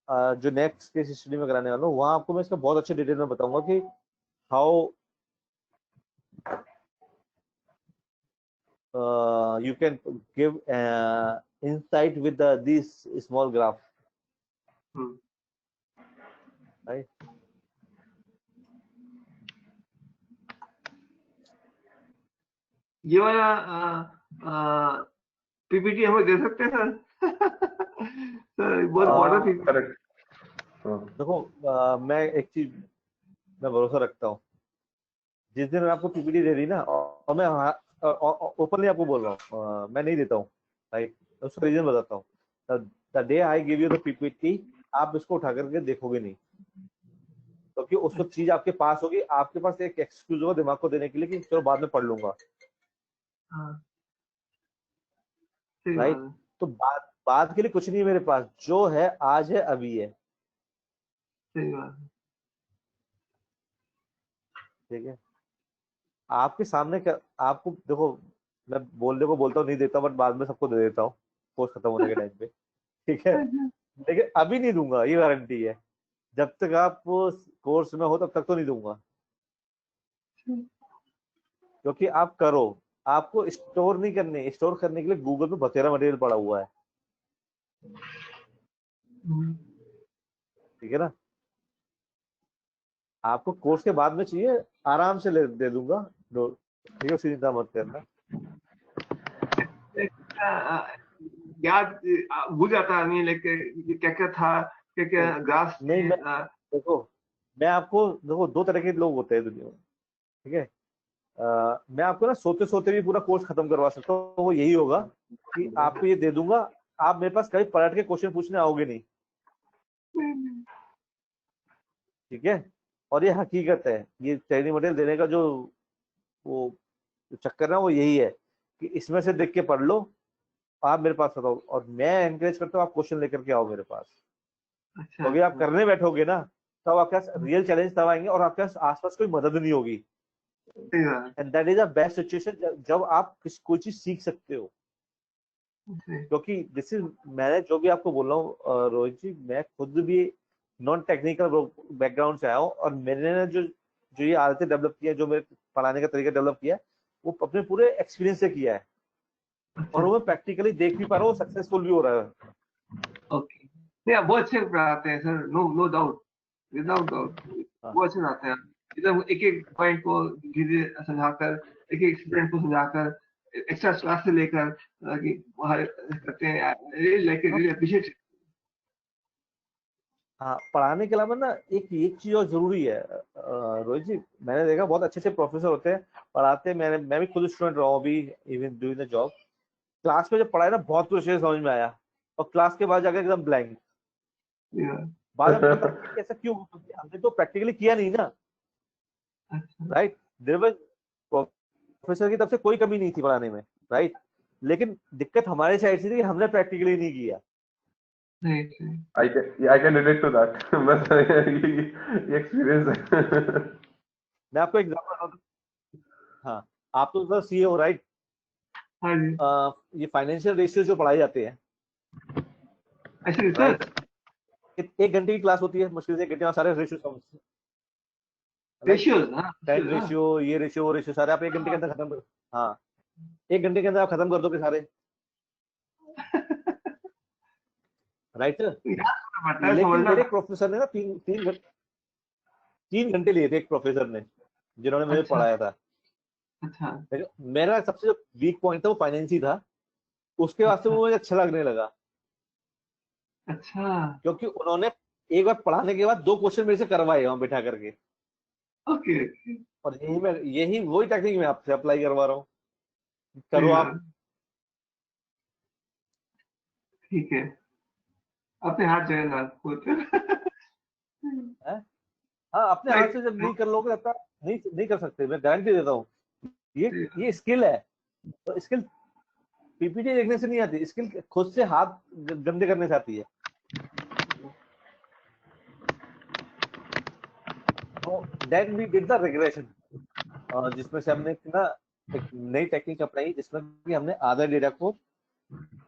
जो नेक्स्ट केस स्टडी में कराने वाला हूँ वहां आपको मैं इसका बहुत अच्छे डिटेल में बताऊंगा कि how you can give insight with these small graph, hmm, right. ये वाला पीपीटी हमें दे सकते हैं सर? सर बहुत बड़ा पीपीटी। करेक्ट। हाँ देखो मैं एक चीज मैं भरोसा रखता हूँ, जिस दिन मैं आपको पीपीटी दे दी ना, और मैं ओपनली आपको बोल रहा हूँ मैं नहीं देता हूँ, राइट। उसका रीजन बताता हूँ। The day I give you the PPT आप इसको उठा करके देखोगे नहीं, क्योंकि उसको चीज आपके पास होगी, आपके पास एक एक्सक्यूज होगा दिमाग को देने के लिए कि चलो बाद में पढ़ लूंगा, हाँ सही बात राइट। है। तो बाद के लिए कुछ नहीं है मेरे पास, जो है आज है अभी है, सही बात है। ठीक है। आपके सामने आपको देखो, मैं बोलने को बोलता हूँ नहीं देता, बट बाद में सबको दे देता हूँ कोर्स खत्म होने के टाइम पे, ठीक है। लेकिन अभी नहीं दूंगा, ये गारंटी है। जब तक आप कोर्स में हो तब तक तो नहीं दूंगा, क्योंकि आप करो, आपको स्टोर नहीं करने, स्टोर करने के लिए गूगल पे बतेरा मटेरियल पड़ा हुआ है। हम्म, ठीक है ना। आपको कोर्स के बाद में चाहिए आराम से दे दूंगा, ठीक है, चिंता मत करना। याद भूल जाता आदमी, लेके क्या क्या था, क्या क्या ग्रास नहीं, मैं देखो, मैं आपको देखो, दो तरह के लोग होते हैं दुनिया में, ठीक है। मैं आपको ना सोते सोते भी पूरा कोर्स खत्म करवा सकता हूँ। वो यही होगा कि आपको ये दे दूंगा, आप मेरे पास कभी पलट के क्वेश्चन पूछने आओगे नहीं, ठीक है। और ये हकीकत है, ये ट्रेनिंग मटेरियल देने का जो वो चक्कर है वो यही है कि इसमें से देख के पढ़ लो, आप मेरे पास बताओ, और मैं एनकरेज करता हूँ आप क्वेश्चन लेकर के आओ मेरे पास। अच्छा, तो अगर आप करने बैठोगे ना, तब आपके पास रियल चैलेंज तब आएंगे और आपके पास आसपास कोई मदद नहीं होगी। सही बात and that is a best situation जब आप कोई चीज सीख सकते हो। है। क्योंकि दिस इज, मैंने जो भी आपको बोल रहा हूँ रोहित जी, मैं खुद भी नॉन टेक्निकल बैकग्राउंड से आया हूँ, और मैंने जो जो ये आदतें डेवलप किया, जो मेरे पढ़ाने का तरीका डेवलप किया, वो अपने पूरे एक्सपीरियंस से किया है, और वो मैं प्रैक्टिकली देख भी पा रहा हूँ, सक्सेसफुल भी हो रहा है। ओके, नहीं आप बहुत अच्छे पढ़ाते हैं sir, no no doubt, without doubt, बहुत अच्छे पढ़ाते हैं। एकदम एक एक पॉइंट को धीरे समझाकर, एक एक स्टूडेंट को समझाकर, एक्स्ट्रा क्लास से लेकर कि वहाँ करते हैं, लाइक रियली अप्रिशिएट। हाँ, पढ़ाने के अलावा ना एक एक चीज और जरूरी है रोहित जी, मैंने देखा बहुत अच्छे अच्छे प्रोफेसर होते हैं, पढ़ाते हैं, मैं भी खुद स्टूडेंट रहा हूँ अभी, even doing the job. Class में जब पढ़ाया ना बहुत कुछ समझ में आया, और क्लास के बाद जाकर एकदम ब्लैंक, बाद में पता चला कि ऐसा क्यों, हमने तो प्रैक्टिकली किया नहीं ना, राइट। देयर वाज, प्रोफेसर की तरफ से कोई कमी नहीं थी पढ़ाने में, राइट, लेकिन दिक्कत हमारे साइड से थी कि हमने प्रैक्टिकली नहीं किया। I can relate to that. बस ये एक्सपीरियंस है। मैं आपको एग्जांपल, हाँ, आप तो सर सीए हो, राइट। हाँ जी, ये फाइनेंशियल रेशियो जो पढ़ाए जाते हैं, ऐसे सर। राइट, एक घंटे की क्लास होती है, मुश्किल से एक घंटे में सारे रेशियो, रेशियोज, हाँ टाइम हाँ। रेशियो, ये रेशियो वो रेशियो सारे आप एक घंटे के अंदर खत्म कर, हाँ, एक घंटे के अंदर आप खत्म कर दोगे सारे, राइट सर। याद करना पड़ता है, लेकिन समझना मेरे पड़ता प्रोफेसर ने ना 3 घंटे लिए थे, एक प्रोफेसर ने जिन्होंने है। मुझे अच्छा पढ़ाया था। अच्छा मेरा सबसे जो वीक पॉइंट था वो फाइनेंस ही था, उसके वास्ते अच्छा वो मुझे अच्छा लगने लगा, अच्छा। क्योंकि उन्होंने एक बार पढ़ाने के बाद 2 क्वेश्चन मेरे से करवाए वहां बैठा करके, ओके, और यही वही टेक्निक मैं आपसे अप्लाई करवा रहा हूँ, करो आप। ठीक है, अपने हाथ जगन्नाथ खुद। है? हाँ, अपने हाथ से जब नहीं कर लोगे तब तक नहीं नहीं कर सकते, मैं गारंटी देता हूँ। ये स्किल है, तो स्किल पीपीटी देखने से नहीं आती, स्किल खुद से हाथ गंदे करने से आती है। तो then we did the regression, जिसमें से हमने ना एक नई टेक्निक अपनाई, जिसमें कि हमने आधा डेटा को,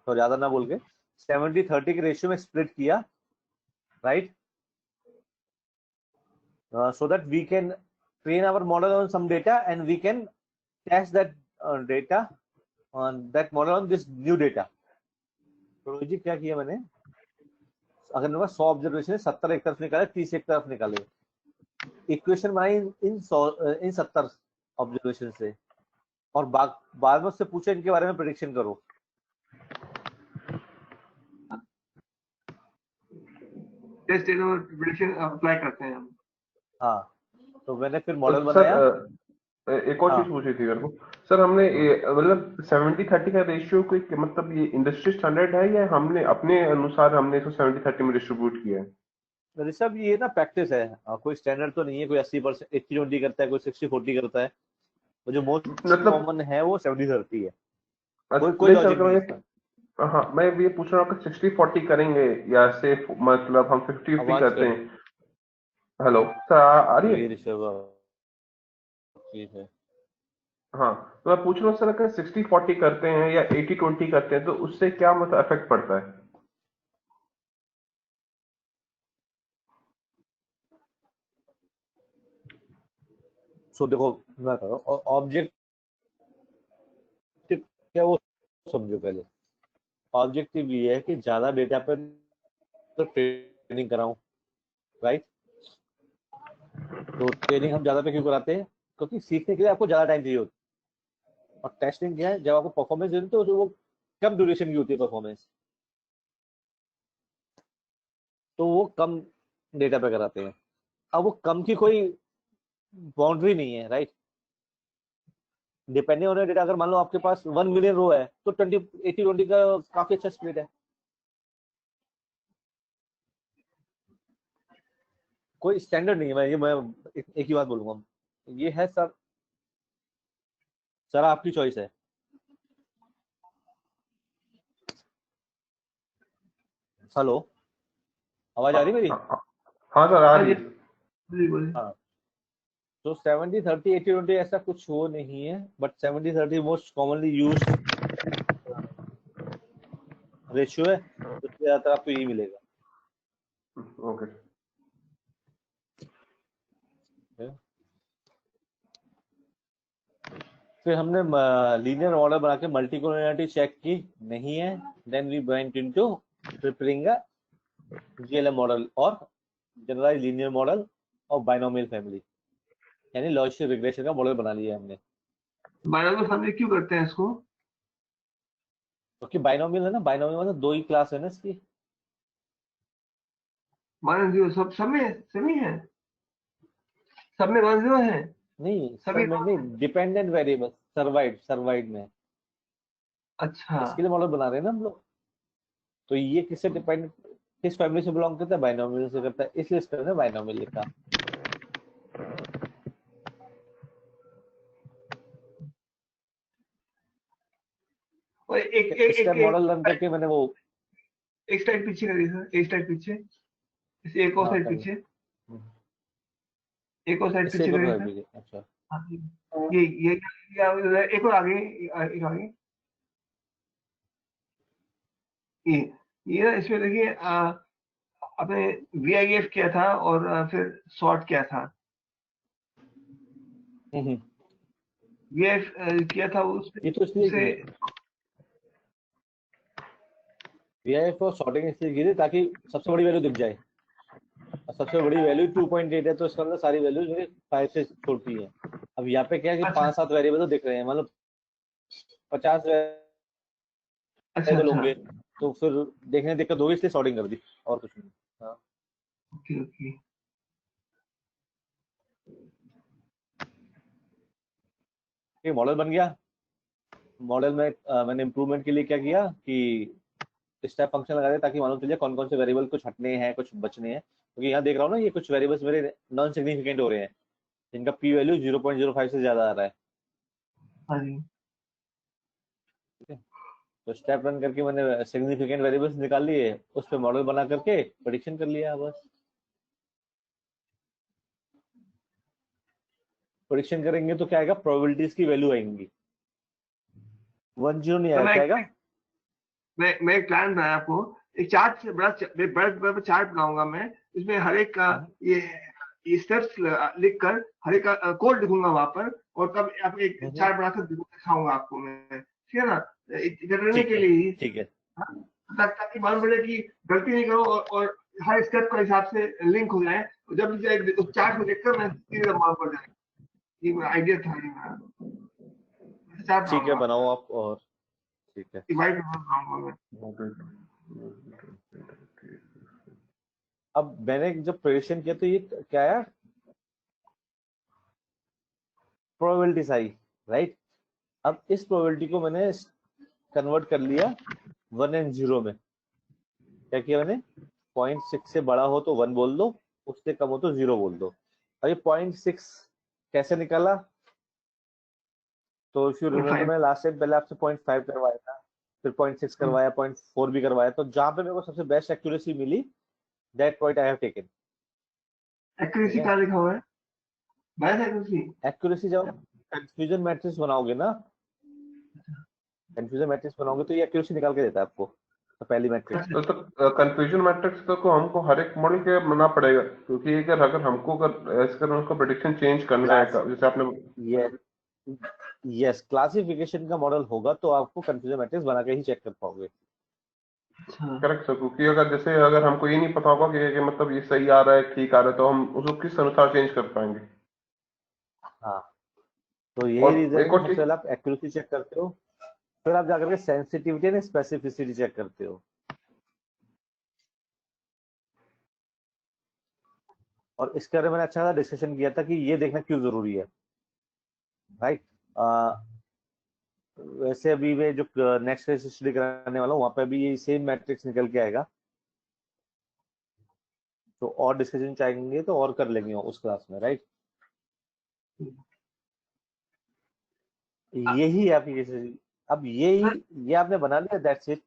तो ज्यादा ना बोल के 70-30 के रेशियो में स्प्लिट किया, right, so that we can train our model on some data and we can test that data on that model on this new data। तो जी क्या किया मैंने, अगर मेरे पास 100 ऑब्जर्वेशन है, 70 एक तरफ निकाले, 30 एक तरफ निकाले, इक्वेशन बनाई इन 70 ऑब्जर्वेशन से, और बाद में उससे पूछा इनके बारे में प्रेडिक्शन करो। टेस्ट और प्रिडिक्शन अप्लाई करते हैं हम। हाँ, तो मैंने फिर मॉडल सर बनाया। एक और हाँ, चीज पूछी थी मेरे को। सर हमने मतलब 70-30 का रेशियो कोई मतलब ये इंडस्ट्री स्टैंडर्ड है या हमने अपने अनुसार हमने इसको 70-30 में डिस्ट्रीब्यूट किया है? ऋषभ ये ना प्रैक्टिस है, कोई स्टैंडर्ड तो नहीं है, कोई 80% 80-20 करता है, कोई 60-40 करता है, तो जो मोस्ट मतलब कॉमन है वो 70-30 है, कोई नहीं सर, लॉजिक नहीं है इसमें। हाँ मैं ये पूछ रहा हूँ कि 60-40 करेंगे या से मतलब हम 50-50 आवाज करते कट हैं। हेलो सर, आ रही रही है? ऋषभ, ठीक है। हाँ, तो मैं पूछ रहा हूँ सर, अगर 60-40 करते हैं या 80-20 करते हैं तो उससे क्या मतलब इफेक्ट पड़ता है? सो देखो, मैं कह रहा हूँ ऑब्जेक्टिव क्या वो समझो पहले। ऑब्जेक्टिव ये है कि ज्यादा डेटा पर तो ट्रेनिंग कराऊं, राइट। तो ट्रेनिंग हम ज्यादा पे क्यों कराते हैं? क्योंकि सीखने के लिए आपको ज्यादा टाइम चाहिए होता है, और टेस्टिंग क्या है, जब आपको परफॉर्मेंस देनी तो वो कम ड्यूरेशन की होती है परफॉर्मेंस, तो वो कम डेटा पे कराते हैं। अब वो कम की कोई बाउंड्री नहीं है, राइट। डिपेंडिंग ऑन डेटा, अगर मान लो आपके पास 1 मिलियन रो है तो 20-80-20 का काफी अच्छा स्प्लिट है। कोई स्टैंडर्ड नहीं है। मैं एक ही बात बोलूंगा, ये है सर, सर आपकी चॉइस है। हेलो, आवाज आ रही मेरी? हाँ सर, आ रही है। जी बोलिए। हाँ, तो 70-30 80-20 ऐसा कुछ वो नहीं है, but 70-30 most commonly use ratio है, उससे ज्यादातर आपको यही मिलेगा। ओके। फिर हमने लीनियर मॉडल बना के मल्टीकोलिनियरिटी चेक की, नहीं है। Then we went into preparing a GLM model और जनरलाइज लीनियर मॉडल और बाइनोमियल फैमिली, यानी लॉजिस्टिक रिग्रेशन का मॉडल बना लिया हमने। बायोलॉजी फैमिली क्यों करते हैं इसको? क्योंकि बाइनोमियल है ना, बाइनोमियल मतलब दो ही क्लास है ना इसकी। वन जीरो सब में सेम ही है, सब में 1 0 है नहीं, सब सभी। में नहीं, डिपेंडेंट वेरिएबल सर्वाइड में। अच्छा इसके लिए मॉडल बना रहे हैं ना हम लोग। तो ये किससे डिपेंड, किस फैमिली से बिलोंग करता है? बाइनोमियल से करता है, इसलिए इस तरह बाइनोमियल लिखा। और एक एक इसका एक मॉडल रन करके मैंने वो, एक स्लाइड पीछे करिए सर, एक स्लाइड पीछे, इसे एक और हाँ साइड कर, पीछे, एक और साइड इससे पीछे एक करिए और सर। भी। अच्छा, हाँ, ये एक और आगे, एक आगे, ये ये ना इसमें देखिए आपने VIF किया था और फिर सॉर्ट किया था। VIF किया था ये तो इसलिए उससे VIF और सॉर्टिंग इसलिए की थी ताकि सबसे बड़ी वैल्यू दिख जाए, और सबसे बड़ी वैल्यू 2.8 है, तो इसका मतलब सारी वैल्यूज मेरी 5 से छोटी है। अब यहाँ पे क्या है कि अच्छा 5-7 वेरिएबल तो दिख रहे हैं, मतलब 50 अच्छा वेरिएबल अच्छा। होंगे, तो फिर देखने में दिक्कत होगी, इसलिए सॉर्टिंग कर दी, और कुछ नहीं। हाँ, ओके ओके। ये मॉडल बन गया। मॉडल में मैंने इम्प्रूवमेंट के लिए क्या किया कि स्टेप फंक्शन लगा दिया, ताकि मालूम चल जाए कौन कौन से वेरिएबल कुछ हटने हैं कुछ बचने हैं। क्योंकि यहाँ देख रहा हूँ ना, ये कुछ वेरिएबल्स मेरे नॉन सिग्निफिकेंट हो रहे हैं, जिनका पी वैल्यू 0.05 से ज्यादा आ रहा है। हाँ जी। ठीक है, तो स्टेप रन करके मैंने सिग्निफिकेंट वेरिएबल्स निकाल लिए, उस पर मॉडल बना करके प्रेडिक्शन कर लिया। बस प्रेडिक्शन करेंगे तो क्या आएगा, प्रोबेबिलिटीज की वैल्यू आएंगी, 10 नहीं तो आएगा, क्या आएगा? मैं एक प्लान बनाया आपको, एक चार्ट से बड़ा चार्ट बनाऊंगा मैं, इसमें हर एक का ये स्टेप्स लिख कर हर एक का कोड लिखूंगा वहां पर, और तब आप एक चार्ट बनाकर दिखाऊंगा आपको मैं, ठीक है ना, करने ठीक के है, लिए, ठीक है, ताकि मालूम पड़े कि गलती नहीं करो, और हर स्टेप के हिसाब से लिंक हो जाए। जब उस चार्ट को देखकर मैं सीधे मालूम पड़ जाए, ये मेरा आइडिया था, ये मेरा चार्ट ठीक है, बनाऊंगा, बनाओ आप। और ठीक है, डिवाइड बनाऊंगा मैं। अब मैंने जब प्रेडिक्शन किया तो ये क्या आया, प्रोबेबिलिटीज आई, राइट। अब इस प्रोबेबिलिटी को मैंने कन्वर्ट कर लिया 1 एंड 0 में। क्या किया मैंने, 0.6 से बड़ा हो तो 1 बोल दो, उससे कम हो तो 0 बोल दो। और ये 0.6 कैसे निकाला, तो इफ यू रिमेम्बर, मैं लास्ट टाइम पहले आपसे 0.5 करवाया था, फिर 0.6 करवाया, 0.4 भी करवाया, तो जहां पे मेरे को सबसे बेस्ट एक्यूरेसी मिली, that point I have taken. Accuracy क्या लिखा हुआ है? Bias accuracy. एक्यूरेसी जब कंफ्यूजन मैट्रिक्स बनाओगे ना, कंफ्यूजन मैट्रिक्स बनाओगे तो ये एक्यूरेसी निकाल के देता है आपको, तो पहली मैट्रिक्स। तो कंफ्यूजन मैट्रिक्स को हमको हर एक मॉडल के बनाना पड़ेगा, क्योंकि अगर हमको उसका प्रेडिक्शन चेंज करना है, जैसे आपने ये यस, क्लासिफिकेशन का मॉडल होगा तो आपको कंफ्यूजन मैट्रिक्स बना के ही चेक कर पाओगे। करेक्ट सर, क्योंकि अगर हमको ये नहीं पता होगा कि मतलब ये सही आ रहा है, ठीक आ रहा है, तो हम उसको किस अनुसार चेंज कर पाएंगे। हाँ, तो यही और रीजन है एक कि और सबसे चीज, पहले आप एक्यूरेसी चेक करते हो, फिर आप जाकर के सेंसिटिविटी एंड स्पेसिफिसिटी चेक करते हो। और इसके बारे में मैंने अच्छा खासा डिस्कशन किया था कि ये देखना क्यों जरूरी है, राइट। वैसे अभी मैं जो नेक्स्ट केस स्टडी कराने वाला हूँ वहां पे भी ये सेम मैट्रिक्स निकल के आएगा, तो और डिस्कशन चाहेंगे तो और कर लेंगे उस क्लास में, राइट। यही है आपकी केस। अब ये आपने बना लिया, दैट्स इट।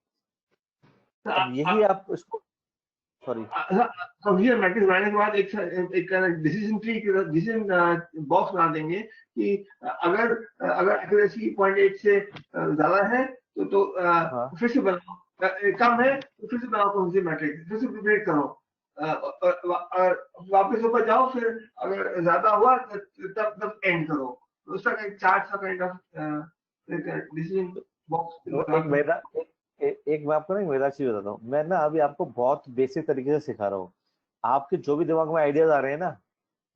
अब यही आप इसको, सॉरी, अब ये मैट्रिक्स बनाने के बाद एक डिसीजन ट्री, डिसीजन बॉक्स बना देंगे कि अगर अगर एक्यूरेसी 0.8 से ज्यादा है तो हाँ फिर से बनाओ, कम है तो फिर से बनाओ कौन सी मैट्रिक्स, फिर से प्रिपेयर करो, और वापस ऊपर जाओ, फिर अगर ज्यादा हुआ तब तब एंड करो। तो उसका एक चार्ट सा काइंड ऑफ डिसीजन बॉक्स तो बना एक मेरा एक मैं आपको ना एक मेरा चीज बताता हूँ। मैं ना अभी आपको बहुत बेसिक तरीके से सिखा रहा हूँ। आपके जो भी दिमाग में आइडियाज आ रहे हैं ना,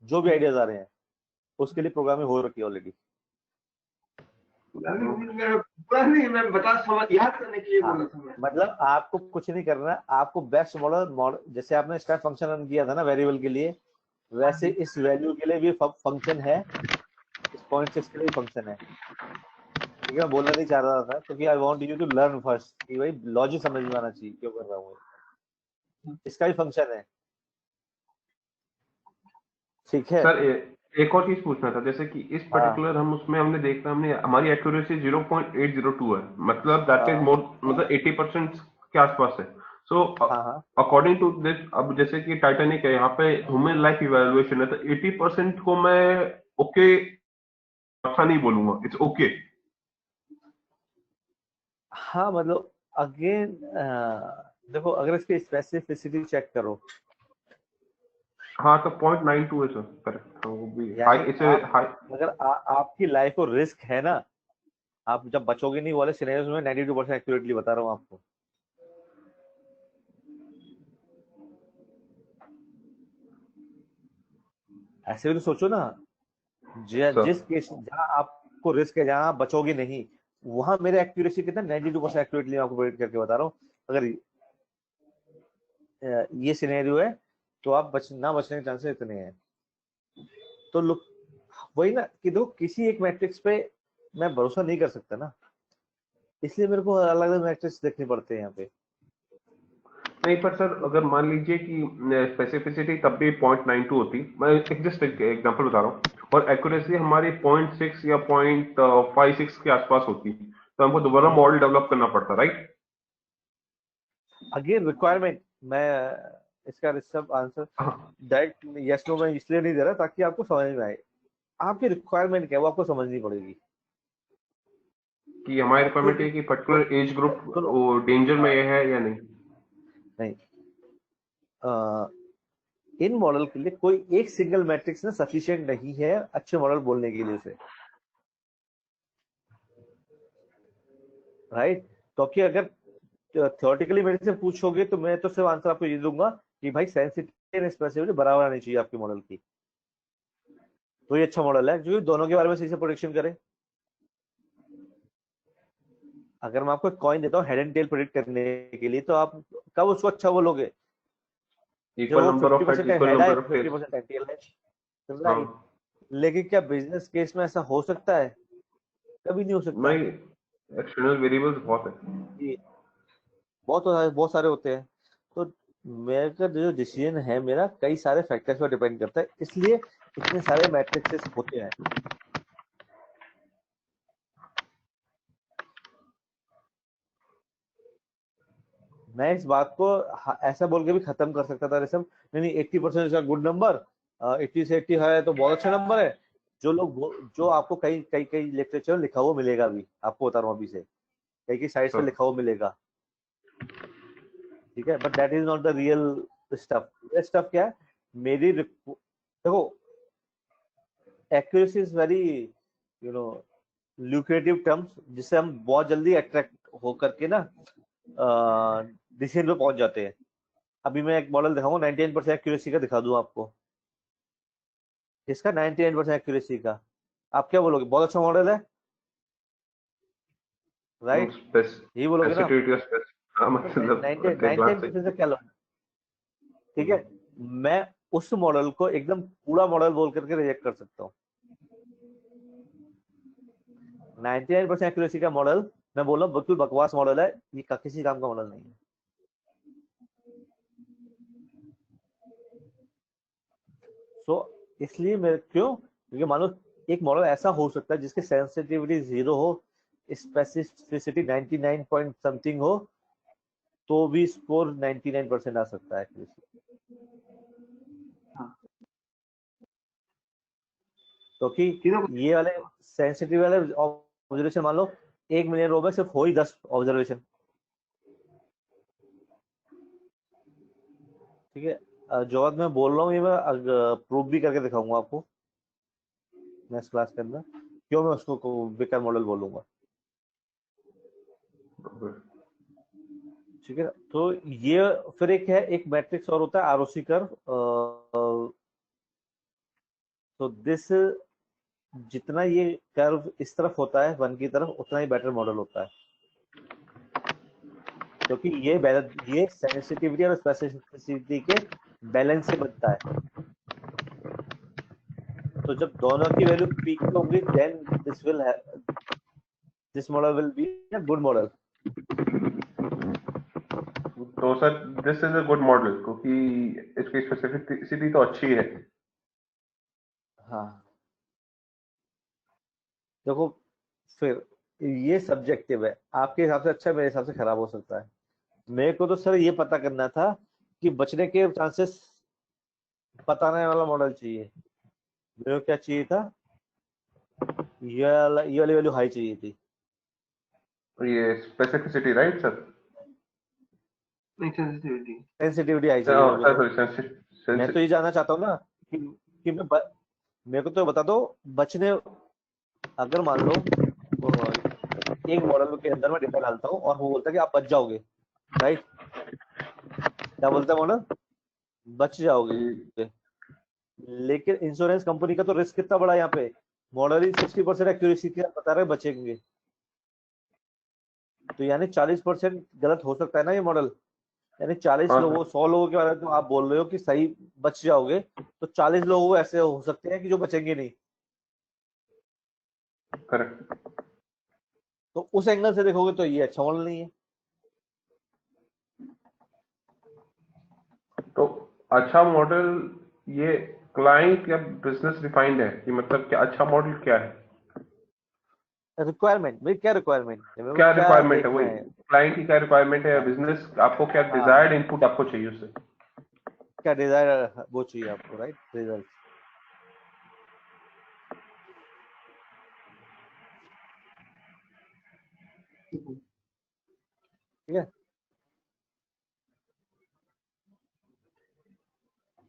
जो भी आइडियाज आ रहे हैं, उसके लिए प्रोग्रामिंग हो रखी है ऑलरेडी। मैं बता समझ याद करने के लिए हाँ, बोला था मैं। मतलब आपको कुछ नहीं करना है, आपको बेस्ट मॉडल जैसे आपने स्टेप फंक्शन रन किया था ना वेरिएबल के लिए, वैसे इस वैल्यू के लिए भी फंक्शन है, इस 0.6 के लिए फंक्शन है। ठीक है, मैं बोलना नहीं चाह रहा था क्योंकि I want you to learn first कि भाई लॉजिक समझ में आना चाहिए क्यों कर रहा हूँ। इसका भी फंक्शन है, ठीक है। सर एक और चीज पूछना था, जैसे कि इस हाँ पर्टिकुलर हम उसमें हमने देखा, हमने हमारी एक्यूरेसी 0.802 है, मतलब दैट इज हाँ मोर, मतलब 80% के आसपास है। सो हाँ हाँ अकॉर्डिंग टू दिस, अब जैसे कि टाइटैनिक है, यहाँ पे ह्यूमन लाइफ इवैल्यूएशन है, तो 80% को मैं ओके अच्छा नहीं बोलूंगा, इट्स ओके। हाँ, मतलब अगेन देखो, अगर इसकी स्पेसिफिसिटी चेक करो, हाँ तो 0.92 है सर, करेक्ट, वो भी हाई, यानी इट्स आप, हाई। अगर आपकी लाइफ को रिस्क है ना, आप जब बचोगे नहीं वाले सिनेरियोस में 92% एक्यूरेटली बता रहा हूँ आपको। ऐसे भी तो सोचो ना, सर जिस केस जहां आपको रिस्क है, जहां आप बचोगे नहीं, वहां मेरे एक्यूरेसी कितना 92% एक्यूरेटली आपको प्रेडिक्ट करके बता रहा हूँ। अगर ये सिनेरियो है तो आप ना बचने के चांसेस इतने हैं। तो लोग वही ना कि देखो, किसी एक मैट्रिक्स पे मैं भरोसा नहीं कर सकता ना, इसलिए मेरे को अलग अलग मैट्रिक्स देखने पड़ते हैं यहाँ पे। नहीं, पर सर अगर मान लीजिए कि स्पेसिफिसिटी तब भी 0.92 होती, मैं एक जस्ट एग्जांपल बता रहा हूँ, और एक्यूरेसी हमारी 0.6 या 0.56 के आसपास होती, तो हमको दोबारा मॉडल डेवलप करना पड़ता, राइट। अगेन रिक्वायरमेंट, मैं इसका सब आंसर हाँ, डायरेक्ट यस नो में इसलिए नहीं दे रहा ताकि आपको समझ में आए। आपकी रिक्वायरमेंट क्या है वो आपको समझनी पड़ेगी। कि हमारी रिक्वायरमेंट एक्यूरेट है कि पर्टिकुलर एज ग्रुप सुनो, डेंजर में है या नहीं। नहीं, इन मॉडल के लिए कोई एक सिंगल मैट्रिक्स ना सफिशिएंट नहीं है अच्छे मॉडल बोलने के लिए उसे, राइट। क्योंकि अगर थ्योरेटिकली मेरे से पूछोगे तो मैं तो सिर्फ आंसर आपको ये दूंगा कि भाई सेंसिटिविटी एंड स्पेसिफिसिटी बराबर आनी चाहिए आपके मॉडल की, तो ये अच्छा मॉडल है जो दोनों के बारे में सही से प्रोडिक्शन करे। अगर मैं आपको कॉइन देता हूँ हेड एंड टेल प्रेडिक्ट करने के लिए, तो आप कब उसको अच्छा बोलोगे, जब इक्वल वो number of heads, 50% equal head है, नंबर ऑफ टेल्स। 50% टेल है, हाँ, राइट। लेकिन क्या बिजनेस केस में ऐसा हो सकता है? कभी नहीं हो सकता। नहीं, एक्सटर्नल वेरिएबल्स बहुत है। जी, बहुत सारे होते हैं। तो मेरा जो डिसीजन है मेरा कई सारे फैक्टर्स पर डिपेंड करता है, इसलिए इतने सारे मैट्रिक्सेस होते हैं। मैं इस बात को ऐसा बोल के भी खत्म कर सकता था ऋषभ, नहीं नहीं 80% इसका गुड नंबर, 80 से 80 है तो बहुत अच्छा नंबर है। जो आपको कई कई कई लिटरेचर में लिखा हुआ मिलेगा भी, आपको बता रहा हूँ अभी से, कई कई साइट्स पे सर लिखा हुआ मिलेगा, ठीक है। But that is not the real stuff. Real stuff क्या है? देखो, accuracy is very you know lucrative terms, जिससे हम बहुत जल्दी अट्रैक्ट हो करके ना डिसीजन पे पहुंच जाते हैं। अभी मैं एक मॉडल दिखाऊंगा 99% एक्यूरेसी का, दिखा दूं आपको इसका 99% एक्यूरेसी का, आप क्या बोलोगे? बहुत अच्छा मॉडल है, राइट? यही बोलोगे ना? मतलब 99% से क्या लो, ठीक है। मैं उस मॉडल को एकदम पूरा मॉडल बोल करके रिजेक्ट कर सकता हूँ। 99% एक्यूरेसी का मॉडल मैं बोल रहा हूँ बिल्कुल बकवास मॉडल है, ये किसी काम का मॉडल नहीं है। सो इसलिए मैं क्यों, क्योंकि मान लो एक मॉडल ऐसा हो सकता है जिसकी सेंसिटिविटी 0 हो, स्पेसिफिसिटी 99 पॉइंट समथिंग हो, तो भी स्कोर 99% आ सकता है एक्यूरेसी। क्योंकि ये वाले सेंसिटिव वाले ऑब्जर्वेशन मान लो 1 मिलियन रो में सिर्फ हो ही 10 ऑब्जर्वेशन, ठीक है। जो बात मैं बोल रहा हूँ ये मैं प्रूव भी करके दिखाऊंगा आपको नेक्स्ट क्लास के अंदर, क्यों मैं उसको बेकार मॉडल बोलूंगा, ठीक है। तो ये फिर एक है, एक मैट्रिक्स और होता है आरओसी कर्व। तो दिस जितना ये कर्व इस तरफ होता है 1 की तरफ, उतना ही बेटर मॉडल होता है, क्योंकि ये सेंसिटिविटी और स्पेसिफिसिटी के बैलेंस से बनता है। तो जब दोनों की वैल्यू पीक पे होंगी then this model will be a good model. तो sir this is a good model क्योंकि इसकी स्पेसिफिसिटी तो अच्छी है। हाँ देखो, फिर ये सब्जेक्टिव है, आपके हिसाब से अच्छा है, मेरे हिसाब से खराब हो सकता है। मेरे को तो सर ये पता करना था कि बचने के चांसेस बताने वाला मॉडल चाहिए। मेरे को क्या चाहिए था, ये वाली वैल्यू हाई चाहिए थी। ये specificity right sir? Sensitivity high चाहिए मेरे को। सॉरी मैं तो ये जानना चाहता हूँ ना कि मेरे को तो बता दो बचने, अगर मान लो एक मॉडल के अंदर मैं डेटा डालता हूँ और वो बोलता है कि आप बच जाओगे, राइट? क्या बोलता है मॉडल? बच जाओगे। लेकिन इंश्योरेंस कंपनी का तो रिस्क कितना बड़ा है यहाँ पे, मॉडल ही 60% एक्यूरेसी के बता रहे बचेंगे, तो यानी 40% गलत हो सकता है ना ये मॉडल। यानी 40 लोगों 100 लोगों के बारे में तो आप बोल रहे हो कि सही बच जाओगे, तो 40 लोग ऐसे हो सकते हैं कि जो बचेंगे नहीं। करेक्ट। तो उस एंगल से देखोगे तो ये अच्छा मॉडल नहीं है। तो अच्छा मॉडल ये क्लाइंट या बिजनेस डिफाइंड है कि मतलब क्या अच्छा मॉडल क्या है? रिक्वायरमेंट भाई, क्या रिक्वायरमेंट है, क्या रिक्वायरमेंट है, देखना वही है। क्लाइंट की क्या रिक्वायरमेंट है या हाँ, बिजनेस आपको क्या हाँ, डिजायर्ड इनपुट आपको चाहिए उससे? क्या डिजायर वो चाहिए आपको, राइट? रिजल्ट। ठीक है।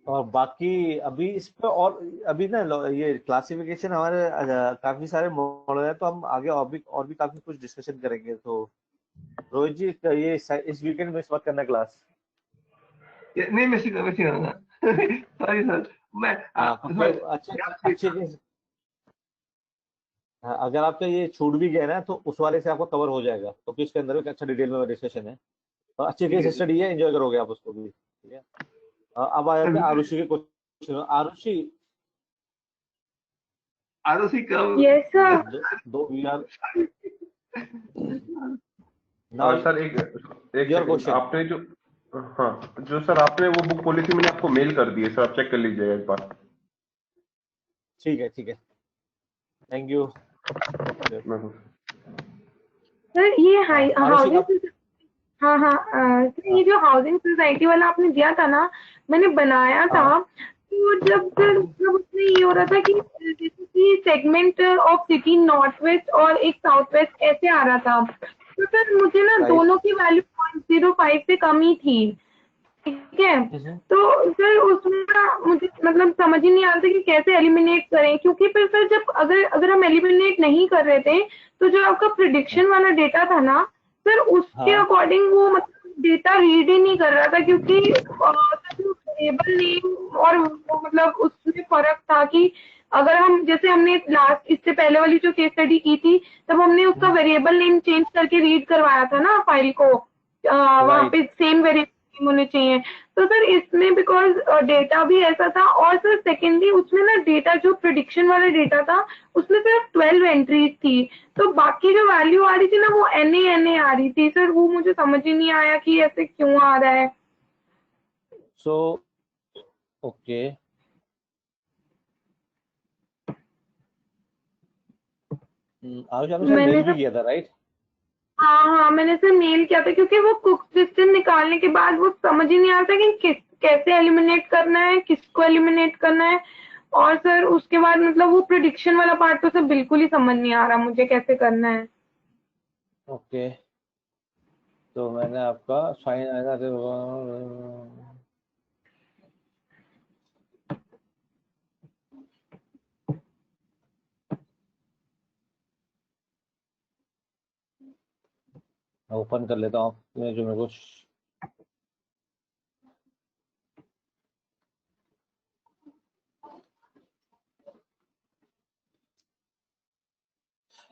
और बाकी अभी इस पे और अभी ना ये क्लासिफिकेशन हमारे काफी सारे मॉडल है, तो हम आगे और भी काफी कुछ डिस्कशन करेंगे। तो रोहित जी ये इस वीकेंड मिस मत करना क्लास। नहीं मिस करूंगा। सॉरी सर, मैं हाँ अच्छे अच्छे हाँ, अगर आपका ये छूट भी गया ना तो उस वाले से आपको कवर हो जाएगा, क्योंकि इसके अंदर भी अच्छा डिटेल में डिस्कशन है। तो अच्छी ठीक है केस जी। स्टडी है, एंजॉय करोगे आप उसको भी, ठीक है। अब आ जाते हैं आरुषि के क्वेश्चन। आरुषि आरुषि कब? Yes sir. दो वी आर और नाउ सर एक योर सेकंड, क्वेश्चन। आपने जो हाँ जो सर आपने वो बुक खोली थी मैंने आपको मेल कर दी है सर, आप चेक कर लीजिएगा एक बार। ठीक है ठीक है, थैंक यू। सर ये आरुषि अब हाउसिंग, हाँ हाँ, सर ये जो हाउसिंग सोसाइटी वाला आपने दिया था ना, मैंने बनाया था। हाँ तो जब सर मतलब उसमें ये हो रहा था कि जैसे कि segment of city north west और एक साउथ वेस्ट ऐसे आ रहा था, तो सर मुझे ना राइट। दोनों की वैल्यू 0.05 से कम ही थी, ठीक है। तो सर उसमें ना मुझे मतलब समझ ही नहीं आता कि कैसे एलिमिनेट करें, क्योंकि फिर सर जब अगर हम एलिमिनेट नहीं कर रहे थे तो जो आपका प्रिडिक्शन वाला डेटा था ना सर, उसके हाँ अकॉर्डिंग वो मतलब डेटा रीड ही नहीं कर रहा था, क्योंकि वेरिएबल नेम और वो मतलब उसमें फर्क था कि अगर हम जैसे हमने लास्ट इससे पहले वाली जो केस स्टडी की थी, तब हमने उसका वेरिएबल नेम चेंज करके रीड करवाया था ना फाइल को, वहां राइट। पे सेम वेरिएबल नेम होने चाहिए। तो सर इसमें बिकॉज डेटा भी ऐसा था, और सर सेकेंडली उसमें ना डेटा जो प्रिडिक्शन वाला डेटा था उसमें सिर्फ 12 एंट्रीज थी, तो बाकी जो वैल्यू आ रही थी ना वो एन ए आ रही थी सर, वो मुझे समझ ही नहीं आया कि ऐसे क्यों आ रहा है। सो ओके, आपने शायद मैंने मेल भी सर, किया था, राइट? हाँ हाँ मैंने सर मेल किया था, क्योंकि वो कुक सिस्टम निकालने के बाद वो समझ ही नहीं आता कि किस कैसे एलिमिनेट करना है, किसको एलिमिनेट करना है। और सर उसके बाद मतलब वो प्रिडिक्शन वाला पार्ट तो सर बिल्कुल ही समझ नहीं आ रहा मुझे कैसे करना है। ओके, तो मैंने आपका साइन आया था, ओपन कर लेता हूँ आपने जो मेरे को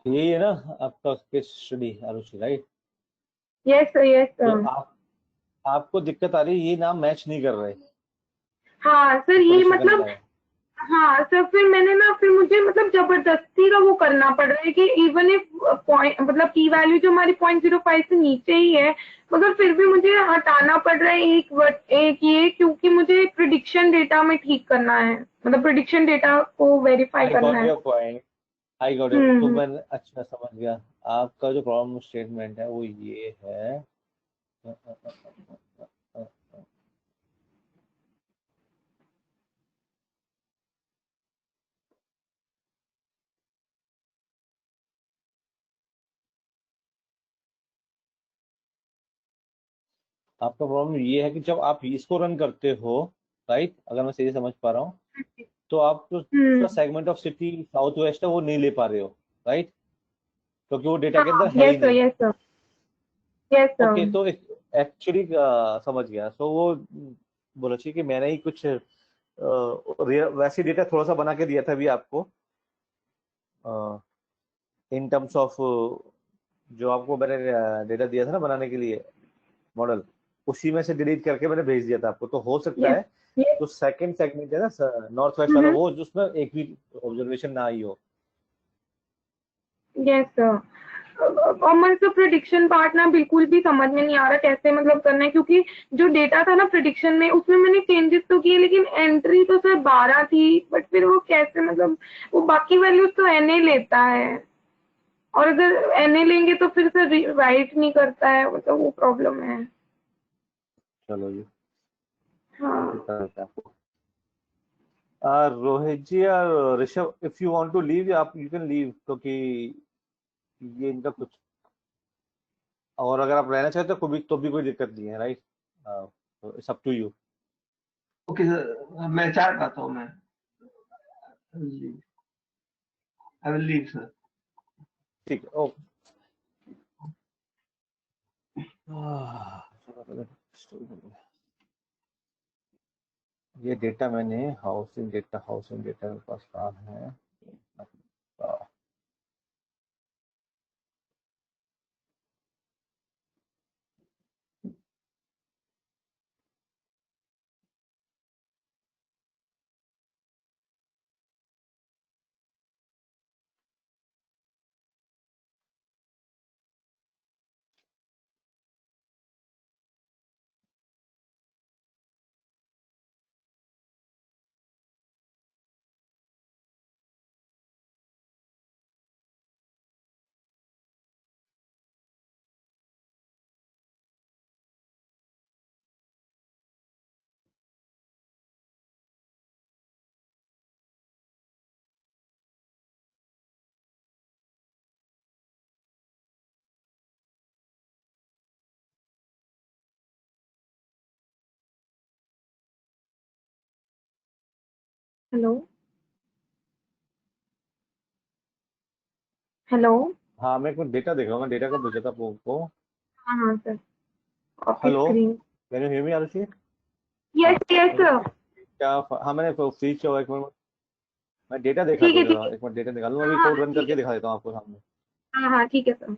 यही है ना आपका case study Arushi, right? Yes sir, yes तो सर। आपको दिक्कत आ रही है, ये नाम मैच नहीं कर रहे हाँ सर ऊपर ये सेकंड मतलब, का है। हाँ सर फिर मैंने ना, फिर मुझे मतलब जबरदस्ती का वो करना पड़ रहा है कि इवन इफ पॉइंट मतलब की वैल्यू जो हमारी 0.05 से नीचे ही है, मगर फिर भी मुझे हटाना पड़ रहा है एक ये, क्योंकि मुझे प्रिडिक्शन डेटा में ठीक करना है, मतलब प्रिडिक्शन डेटा को वेरीफाई आई करना गॉट है। Your point, I got it. तो हम्म। मैंने अच्छा समझ गया। आपका जो प्रॉब्लम स्टेटमेंट है वो ये है, आपका प्रॉब्लम ये है कि जब आप इसको रन करते हो, राइट, अगर मैं सही समझ पा रहा हूँ, तो आप जो दूसरा hmm. Segment of city south west है वो नहीं ले पा रहे हो, राइट, क्योंकि वो डेटा के हाँ अंदर है यस ही सर, नहीं। Yes sir, yes okay, sir. तो एक्चुअली समझ गया। सो वो बोला चाहिए कि मैंने ही कुछ वैसे डेटा थोड़ा सा बना के दिया था अभी आपको, इन टर्म्स ऑफ जो आपको मैंने डेटा दिया था ना बनाने के लिए मॉडल, उसी में से डिलीट करके मैंने भेज दिया था आपको। तो हो सकता यस, है यस। जो सेकंड सेगमेंट है ना नॉर्थ वेस्ट वाला, वो जिसमें एक भी ऑब्जर्वेशन ना आई हो। Yes sir. और मुझे तो प्रिडिक्शन पार्ट ना बिल्कुल भी समझ में नहीं आ रहा कैसे मतलब करना है, क्योंकि जो डेटा था ना प्रिडिक्शन में उसमें मैंने चेंजेस तो किए, लेकिन एंट्री तो सर 12 थी, बट फिर वो कैसे मतलब वो बाकी वैल्यूज तो एनए लेता है, और अगर एनए लेंगे तो फिर सर राइट नहीं करता है, मतलब वो प्रॉब्लम है। चलो जी, हाँ। दिखा देते हैं आपको। रोहित जी और Rishabh, if you want to leave आप यू कैन लीव, क्योंकि ये इनका कुछ, और अगर आप रहना चाहते हो तो भी कोई दिक्कत नहीं है, right? It's up to you. Okay sir, मैं चाह पाता हूँ मैं, आई विल लीव सर। ठीक है, ओके। ये डेटा मैंने हाउसिंग डेटा मेरे पास कहाँ है? Hello, hello. हाँ, मैं कुछ डेटा देख रहा हूँ, मैं डेटा कब भेजा था आपको? हाँ हाँ sir. Of hello, screen. Can you hear me Arushi? Yes yes sir. क्या? हाँ, मैंने फ्रीज किया हुआ है, एक मिनट, मैं डेटा देखा ठीक दूँ है ठीक जरा, है। एक मिनट डेटा निकालूँ, अभी हाँ कोड हाँ रन ठीक करके है। दिखा देता हूँ आपको सामने। हाँ हाँ ठीक है सर।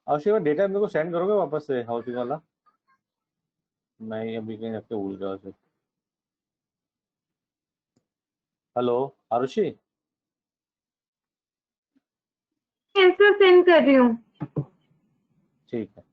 आरुषि, वो डेटा मेरे को सेंड करोगे वापस से, हाउसिंग वाला? मैं अभी कहीं रख के भूल गया उसे। Hello Arushi. Yes sir, send कर रही हूँ। ठीक है।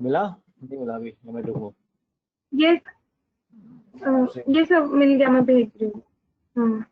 मिला? नहीं मिला अभी, मैं देखूँ। यस ये सब मिल गया, मैं भेज रही हूँ। हाँ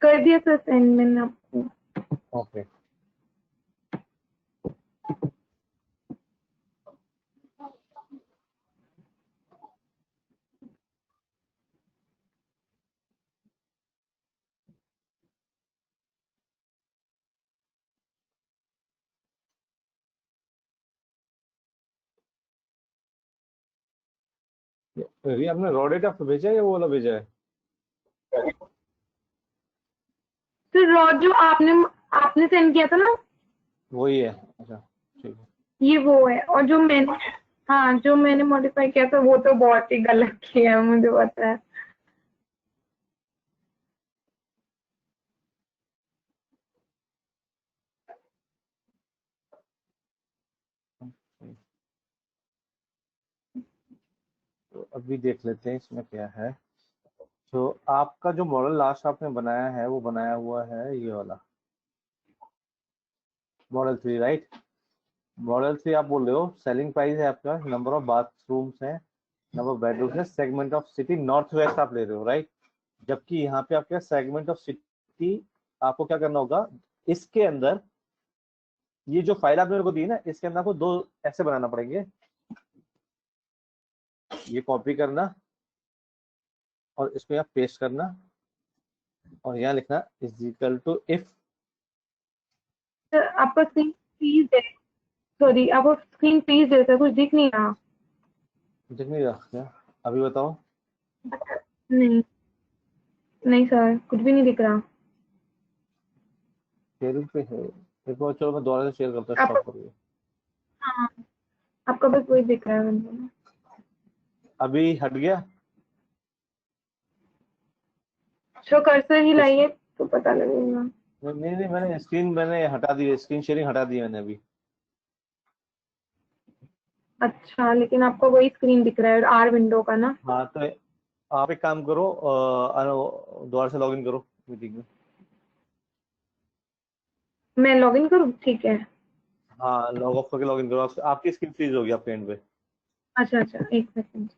कर दिया सर सेंड मैंने आपको। ओके। ये आपने रॉ डेटा भेजा है या वो वाला भेजा है? सर रॉ जो आपने आपने सेंड किया था ना। वही है, अच्छा ठीक है। ये वो है, और जो मैंने, हाँ जो मैंने मॉडिफाई किया था वो तो बहुत ही गलत किया है, मुझे पता है। तो अभी देख लेते हैं इसमें क्या है। तो आपका जो मॉडल लास्ट आपने बनाया है वो बनाया हुआ है ये वाला मॉडल 3, राइट? मॉडल 3 आप बोल रहे हो सेलिंग प्राइस है आपका, नंबर ऑफ बाथरूम्स है, नंबर ऑफ बेडरूम्स है, segment of city north west आप ले रहे हो, राइट? जबकि यहाँ पे आपका सेगमेंट ऑफ सिटी, आपको क्या करना होगा इसके अंदर, ये जो फाइल आपने मेरे को दी ना इसके अंदर आपको 2 ऐसे बनाना पड़ेंगे। ये कॉपी करना और इसको यहाँ पेस्ट करना और यहाँ लिखना इज इक्वल टू इफ। आपका स्क्रीन फ्रीज है, सॉरी आपको स्क्रीन फ्रीज जैसा कुछ दिख नहीं रहा। दिख नहीं रहा क्या? अभी बताओ। नहीं, नहीं सर, कुछ भी नहीं दिख रहा। शेयरिंग पे है, एक बार चलो मैं दोबारा से शेयर करता हूँ, आपका, स्टॉप करिए। हाँ आपका बस वही दिख रहा है window में। अभी हट गया? जो कर्सर ही इस लाइए तो पता लगेगा। नहीं नहीं, मैंने हटा दी है, स्क्रीन शेयरिंग हटा दी है मैंने अभी। अच्छा, लेकिन आपको वही स्क्रीन दिख रहा है आर विंडो का ना। हाँ तो आप एक काम करो, दोबारा से लॉगिन करो मीटिंग में। मैं लॉगिन करूँ, ठीक है। हाँ लॉग ऑफ करके लॉगिन करो, आपकी स्क्रीन फ्रीज होगी आपके एंड पे। अच्छा अच्छा, एक सेकंड।